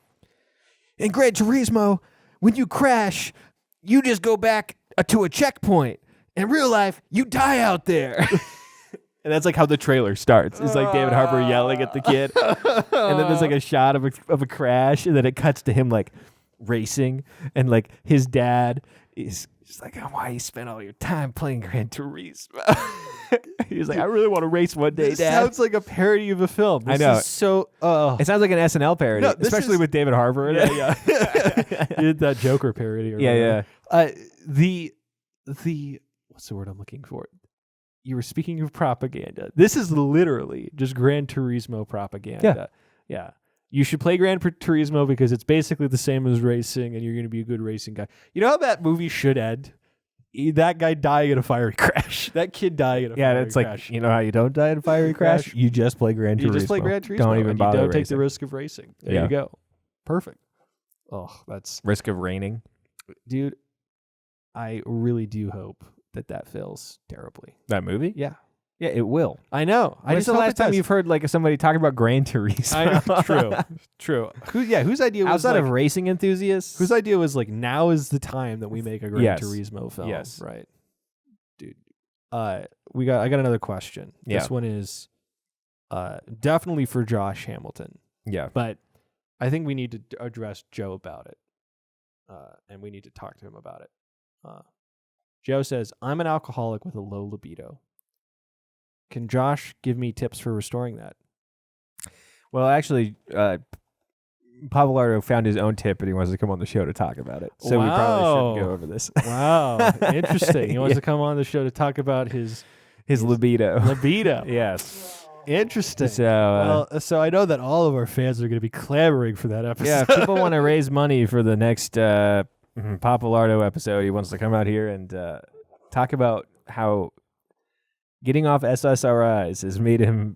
Speaker 1: in Gran Turismo, when you crash, you just go back to a checkpoint. In real life, you die out there. And that's like how the trailer starts. It's like David Harbour yelling at the kid. And then there's like a shot of a crash, and then it cuts to him like racing, and like his dad is just like, why you spend all your time playing Gran Turismo? He's like, I really want to race one day,
Speaker 2: This
Speaker 1: Dad.
Speaker 2: sounds like a parody of a film. This
Speaker 1: I know.
Speaker 2: Is so.
Speaker 1: It sounds like an SNL parody,
Speaker 2: No,
Speaker 1: especially with David Harbour in it.
Speaker 2: Yeah. You did that Joker parody. Or
Speaker 1: Yeah.
Speaker 2: The what's the word I'm looking for? You were speaking of propaganda. This is literally just Gran Turismo propaganda. Yeah. You should play Gran Turismo because it's basically the same as racing, and you're going to be a good racing guy. You know how that movie should end? That guy dying in a fiery crash. That kid dying in a fiery
Speaker 1: it's
Speaker 2: crash.
Speaker 1: like, you know how you don't die in a fiery crash? You just play Gran Turismo.
Speaker 2: You just play Gran Turismo.
Speaker 1: Don't even
Speaker 2: and
Speaker 1: bother
Speaker 2: you don't take
Speaker 1: racing.
Speaker 2: the risk of racing. There you go. Perfect. Oh, that's...
Speaker 1: Risk of raining.
Speaker 2: Dude, I really do hope that fails terribly.
Speaker 1: That movie?
Speaker 2: Yeah.
Speaker 1: Yeah, it will.
Speaker 2: I know.
Speaker 1: When's the last time you've heard like somebody talk about Gran Turismo?
Speaker 2: I know. True. Whose idea was
Speaker 1: outside of racing enthusiasts?
Speaker 2: Whose idea was like, now is the time that we make a Gran Turismo film?
Speaker 1: Yes.
Speaker 2: Right. Dude. I got another question.
Speaker 1: Yeah.
Speaker 2: This one is definitely for Josh Hamilton.
Speaker 1: Yeah.
Speaker 2: But I think we need to address Joe about it. And we need to talk to him about it. Joe says, I'm an alcoholic with a low libido. Can Josh give me tips for restoring that?
Speaker 1: Well, actually, Pavalardo found his own tip, and he wants to come on the show to talk about it. So we probably shouldn't go over this.
Speaker 2: Wow, interesting. He wants to come on the show to talk about his
Speaker 1: libido.
Speaker 2: Libido.
Speaker 1: Yes.
Speaker 2: Interesting.
Speaker 1: So,
Speaker 2: so I know that all of our fans are going to be clamoring for that episode.
Speaker 1: yeah, if people want to raise money for the next Pavalardo episode, he wants to come out here and talk about how getting off SSRIs has made him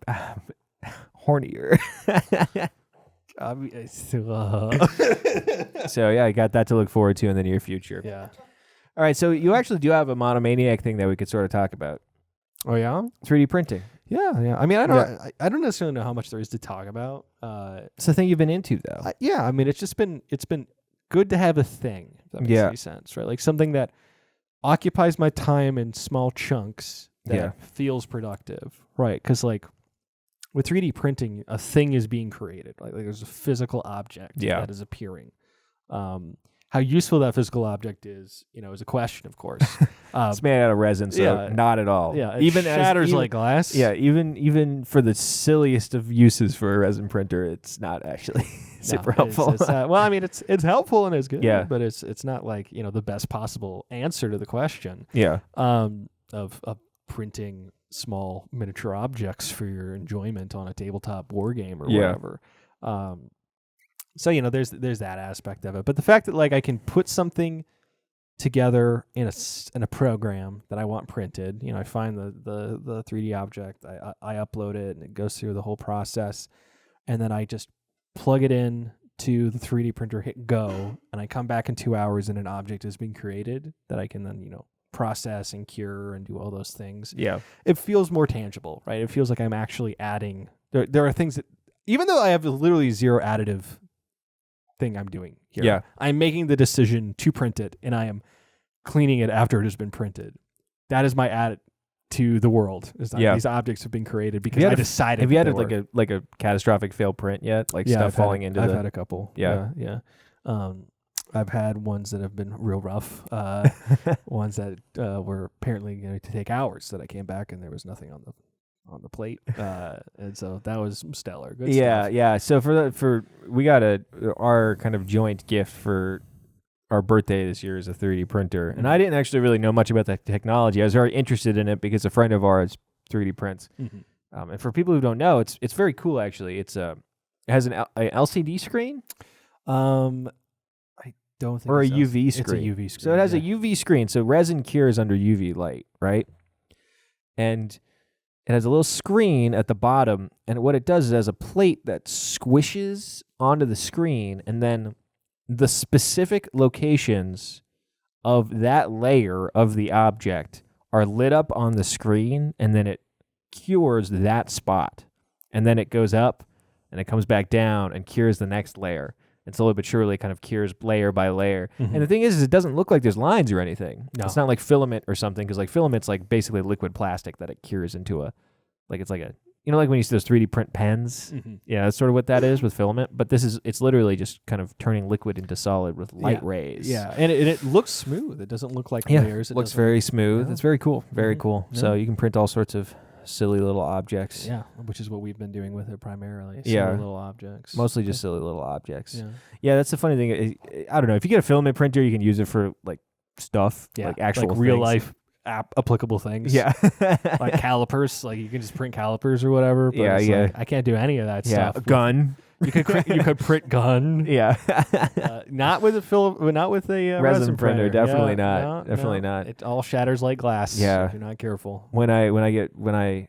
Speaker 1: hornier. So yeah, I got that to look forward to in the near future.
Speaker 2: Yeah.
Speaker 1: All right, so you actually do have a Monomaniac thing that we could sort of talk about.
Speaker 2: Oh yeah,
Speaker 1: 3D printing.
Speaker 2: Yeah. I mean, I don't necessarily know how much there is to talk about.
Speaker 1: It's the thing you've been into, though.
Speaker 2: I mean, it's been good to have a thing. If that makes any sense, right? Like something that occupies my time in small chunks that feels productive, right? Because like with 3D printing, a thing is being created. Like there's a physical object that is appearing. How useful that physical object is a question, of course.
Speaker 1: It's made out of resin, so not at all.
Speaker 2: Yeah, it shatters like glass.
Speaker 1: Yeah, even for the silliest of uses for a resin printer, it's not actually super helpful.
Speaker 2: Well, I mean, it's helpful and it's good.
Speaker 1: Yeah.
Speaker 2: But it's not like the best possible answer to the question.
Speaker 1: Yeah.
Speaker 2: Of printing small miniature objects for your enjoyment on a tabletop war game or whatever. So there's that aspect of it, but the fact that like I can put something together in a program that I want printed, I find the 3D object, I upload it, and it goes through the whole process, and then I just plug it in to the 3D printer, hit go, and I come back in 2 hours, and an object has been created that I can then process and cure and do all those things.
Speaker 1: Yeah,
Speaker 2: it feels more tangible, right? It feels like I'm actually adding. There are things that, even though I have literally zero additive thing I'm doing here, I'm making the decision to print it, and I am cleaning it after it has been printed. That is my add to the world. These objects have been created because I decided.
Speaker 1: Have you had like a catastrophic failed print yet? Like stuff falling into.
Speaker 2: I've had a couple. Yeah. I've had ones that have been real rough. Ones that were apparently going to take hours. That I came back and there was nothing on the plate, and so that was stellar. Good stuff.
Speaker 1: Yeah. So we got our kind of joint gift for our birthday this year is a 3D printer, and I didn't actually really know much about that technology. I was very interested in it because a friend of ours 3D prints, and for people who don't know, it's very cool actually. It has an LCD screen.
Speaker 2: I don't think
Speaker 1: or a UV screen.
Speaker 2: It's a UV screen.
Speaker 1: So it has a UV screen. So resin cures under UV light, right? And it has a little screen at the bottom, and what it does is it has a plate that squishes onto the screen, and then the specific locations of that layer of the object are lit up on the screen, and then it cures that spot. And then it goes up, and it comes back down and cures the next layer. And slowly but surely kind of cures layer by layer. And the thing is it doesn't look like there's lines or anything. No. It's not like filament or something, because like filament's like basically liquid plastic that it cures into it's like a like when you see those 3D print pens?
Speaker 2: Mm-hmm.
Speaker 1: Yeah, that's sort of what that is with filament. But it's literally just kind of turning liquid into solid with light rays.
Speaker 2: Yeah, and it looks smooth. It doesn't look like layers. It
Speaker 1: looks very smooth.
Speaker 2: Yeah.
Speaker 1: It's very cool. Very cool.
Speaker 2: Yeah.
Speaker 1: So you can print all sorts of silly little objects.
Speaker 2: Yeah, which is what we've been doing with it primarily.
Speaker 1: Yeah.
Speaker 2: Silly little objects.
Speaker 1: Mostly just silly little objects.
Speaker 2: Yeah.
Speaker 1: Yeah, that's the funny thing. I don't know. If you get a filament printer, you can use it for like stuff, like actual
Speaker 2: real
Speaker 1: things.
Speaker 2: life applicable things.
Speaker 1: Yeah.
Speaker 2: Like calipers. Like you can just print calipers or whatever. But like, I can't do any of that stuff.
Speaker 1: A gun.
Speaker 2: You could print gun.
Speaker 1: Yeah.
Speaker 2: Not with a
Speaker 1: resin printer. Definitely
Speaker 2: Yeah,
Speaker 1: not. Definitely not.
Speaker 2: It all shatters like glass.
Speaker 1: Yeah.
Speaker 2: If you're not careful.
Speaker 1: When I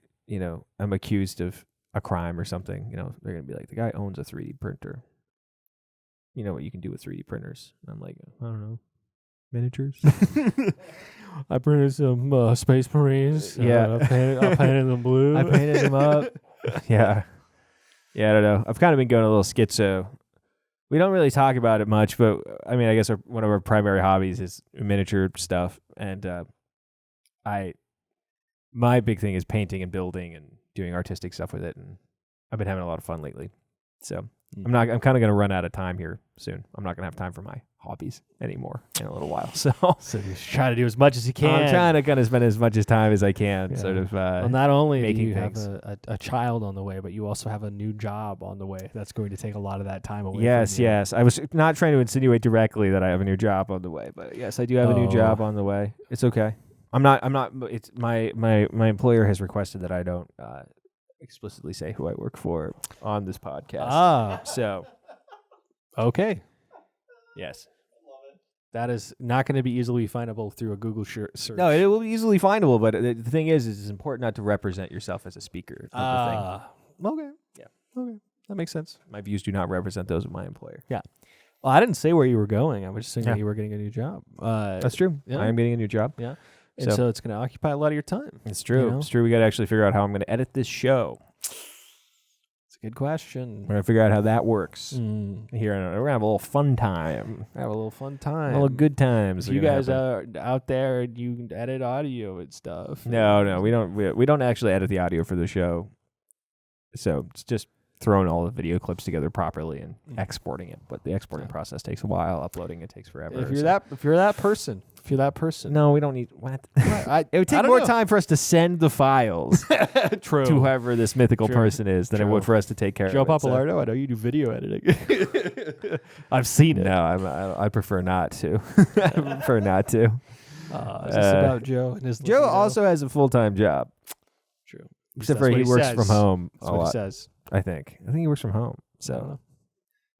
Speaker 1: I'm accused of a crime or something, they're gonna be like, the guy owns a 3D printer. You know what you can do with 3D printers? And I'm like, I don't know, miniatures.
Speaker 2: I printed some Space Marines.
Speaker 1: Yeah.
Speaker 2: I painted them blue.
Speaker 1: I painted them up. Yeah. Yeah, I don't know. I've kind of been going a little schizo. We don't really talk about it much, but I mean, I guess one of our primary hobbies is miniature stuff. And my big thing is painting and building and doing artistic stuff with it. And I've been having a lot of fun lately. So I'm kind of going to run out of time here soon. I'm not going to have time for my hobbies anymore in a little while. So
Speaker 2: you try to do as much as you can.
Speaker 1: I'm trying to kind of spend as much time as I can.
Speaker 2: Yeah.
Speaker 1: Sort of.
Speaker 2: Well, not only do
Speaker 1: making
Speaker 2: you
Speaker 1: things.
Speaker 2: have a child on the way, but you also have a new job on the way. That's going to take a lot of that time away.
Speaker 1: Yes,
Speaker 2: from you.
Speaker 1: yes. I was not trying to insinuate directly that I have a new job on the way, but yes, I do have a new job on the way. It's okay. I'm not. It's my employer has requested that I don't explicitly say who I work for on this podcast. So
Speaker 2: okay.
Speaker 1: Yes.
Speaker 2: That is not going to be easily findable through a Google search.
Speaker 1: No, it will be easily findable, but the thing is it's important not to represent yourself as a speaker.
Speaker 2: Okay.
Speaker 1: Yeah.
Speaker 2: Okay. That makes sense.
Speaker 1: My views do not represent those of my employer.
Speaker 2: Yeah. Well, I didn't say where you were going. I was just saying that
Speaker 1: Yeah.
Speaker 2: you were getting a new job.
Speaker 1: That's true.
Speaker 2: Yeah.
Speaker 1: I am getting a new job.
Speaker 2: Yeah. And so it's going to occupy a lot of your time.
Speaker 1: It's true.
Speaker 2: You know?
Speaker 1: It's true. We got to actually figure out how I'm going to edit this show.
Speaker 2: It's a good question.
Speaker 1: We're going to figure out how that works. Here, we're going to have a little fun time.
Speaker 2: Have a little fun
Speaker 1: A
Speaker 2: time.
Speaker 1: little good times.
Speaker 2: If you guys are out there and you edit audio and stuff.
Speaker 1: No, we don't. We don't actually edit the audio for the show. So it's just throwing all the video clips together properly and exporting it. But the exporting process takes a while. Uploading it takes forever.
Speaker 2: If you're that person.
Speaker 1: No, we don't need. What? It would take
Speaker 2: don't
Speaker 1: more
Speaker 2: know.
Speaker 1: time for us to send the files
Speaker 2: True.
Speaker 1: to whoever this mythical
Speaker 2: True.
Speaker 1: person is than it
Speaker 2: True.
Speaker 1: would for us to take care
Speaker 2: Joe
Speaker 1: of it. So-
Speaker 2: Papalardo, I know you do video editing. I've seen it.
Speaker 1: No, I prefer not to. I prefer not to.
Speaker 2: Is this about Joe and his
Speaker 1: Joe
Speaker 2: Latino?
Speaker 1: also has a full-time job.
Speaker 2: True.
Speaker 1: Except
Speaker 2: That's
Speaker 1: for
Speaker 2: what
Speaker 1: he works
Speaker 2: says.
Speaker 1: from home
Speaker 2: That's
Speaker 1: a
Speaker 2: what
Speaker 1: lot.
Speaker 2: he says.
Speaker 1: I think he works from home.
Speaker 2: I don't
Speaker 1: So
Speaker 2: know.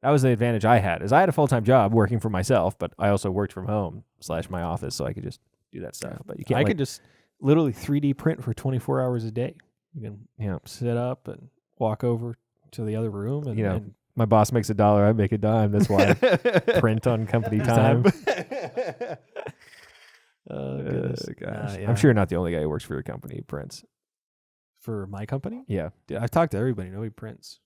Speaker 1: that was the advantage I had. Is I had a full-time job working for myself, but I also worked from home / my office, so I could just do that stuff. But you can't.
Speaker 2: I could just literally 3D print for 24 hours a day. You can sit up and walk over to the other room, and and
Speaker 1: my boss makes $1, I make a dime. That's why I print on company time.
Speaker 2: Goodness.
Speaker 1: Gosh.
Speaker 2: Yeah.
Speaker 1: I'm sure you're not the only guy who works for your company who prints.
Speaker 2: For my company,
Speaker 1: Yeah.
Speaker 2: dude, I've talked to everybody. Nobody prints.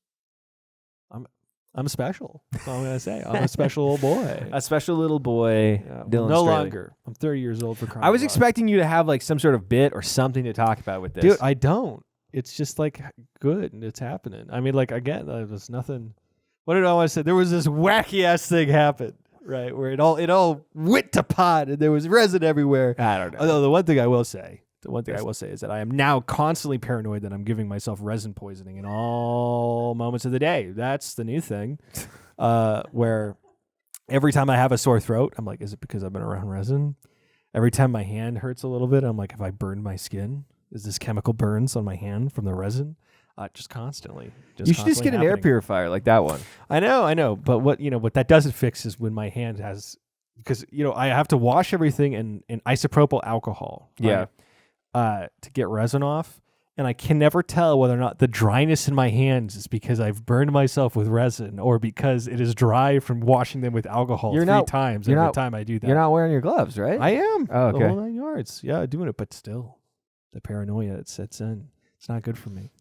Speaker 2: I'm special. That's all I'm gonna say. I'm a special little boy.
Speaker 1: A special little boy.
Speaker 2: Yeah,
Speaker 1: Dylan
Speaker 2: no
Speaker 1: Shadrach.
Speaker 2: longer. I'm 30 years old for crying
Speaker 1: I was
Speaker 2: out loud.
Speaker 1: expecting you to have like some sort of bit or something to talk about with this.
Speaker 2: Dude, I don't. It's just like good and it's happening. I mean, like again, there's nothing. What did I want to say? There was this wacky ass thing happen, right? Where it all went to pot and there was resin everywhere.
Speaker 1: I don't know.
Speaker 2: Although the one thing I will say is that I am now constantly paranoid that I'm giving myself resin poisoning in all moments of the day. That's the new thing. Where every time I have a sore throat, I'm like, is it because I've been around resin? Every time my hand hurts a little bit, I'm like, have I burned my skin? Is this chemical burns on my hand from the resin? Just constantly.
Speaker 1: You should just get an air purifier like that one.
Speaker 2: I know. But what that doesn't fix is when my hand has, because I have to wash everything in isopropyl alcohol.
Speaker 1: Yeah.
Speaker 2: Right? To get resin off. And I can never tell whether or not the dryness in my hands is because I've burned myself with resin or because it is dry from washing them with alcohol three times every time I do that.
Speaker 1: You're not wearing your gloves, right?
Speaker 2: I am.
Speaker 1: Oh, okay.
Speaker 2: The whole 9 yards. Yeah, doing it, but still, the paranoia that sets in. It's not good for me.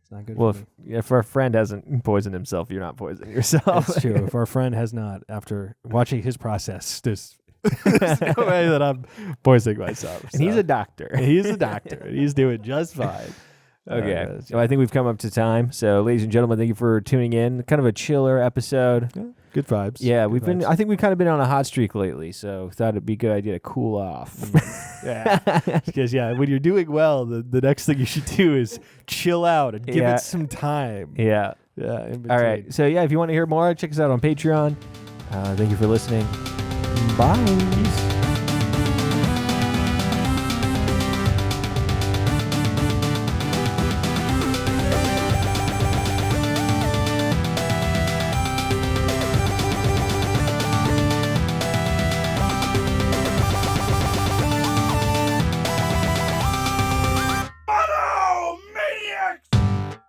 Speaker 2: It's not good for me.
Speaker 1: If our friend hasn't poisoned himself, you're not poisoning yourself.
Speaker 2: That's true. If our friend has not, after watching his process, there's no way that I'm poisoning myself.
Speaker 1: And he's a doctor.
Speaker 2: He's a doctor. And he's doing just fine.
Speaker 1: Okay. So I think we've come up to time. So, ladies and gentlemen, thank you for tuning in. Kind of a chiller episode.
Speaker 2: Yeah, good vibes.
Speaker 1: Yeah,
Speaker 2: Good vibes.
Speaker 1: I think we've kind of been on a hot streak lately, so thought it'd be a good idea to cool off.
Speaker 2: Yeah. Because, when you're doing well, the next thing you should do is chill out and give it some time.
Speaker 1: Yeah.
Speaker 2: Yeah.
Speaker 1: All right. So, if you want to hear more, check us out on Patreon. Thank you for listening. Bye.
Speaker 2: Peace.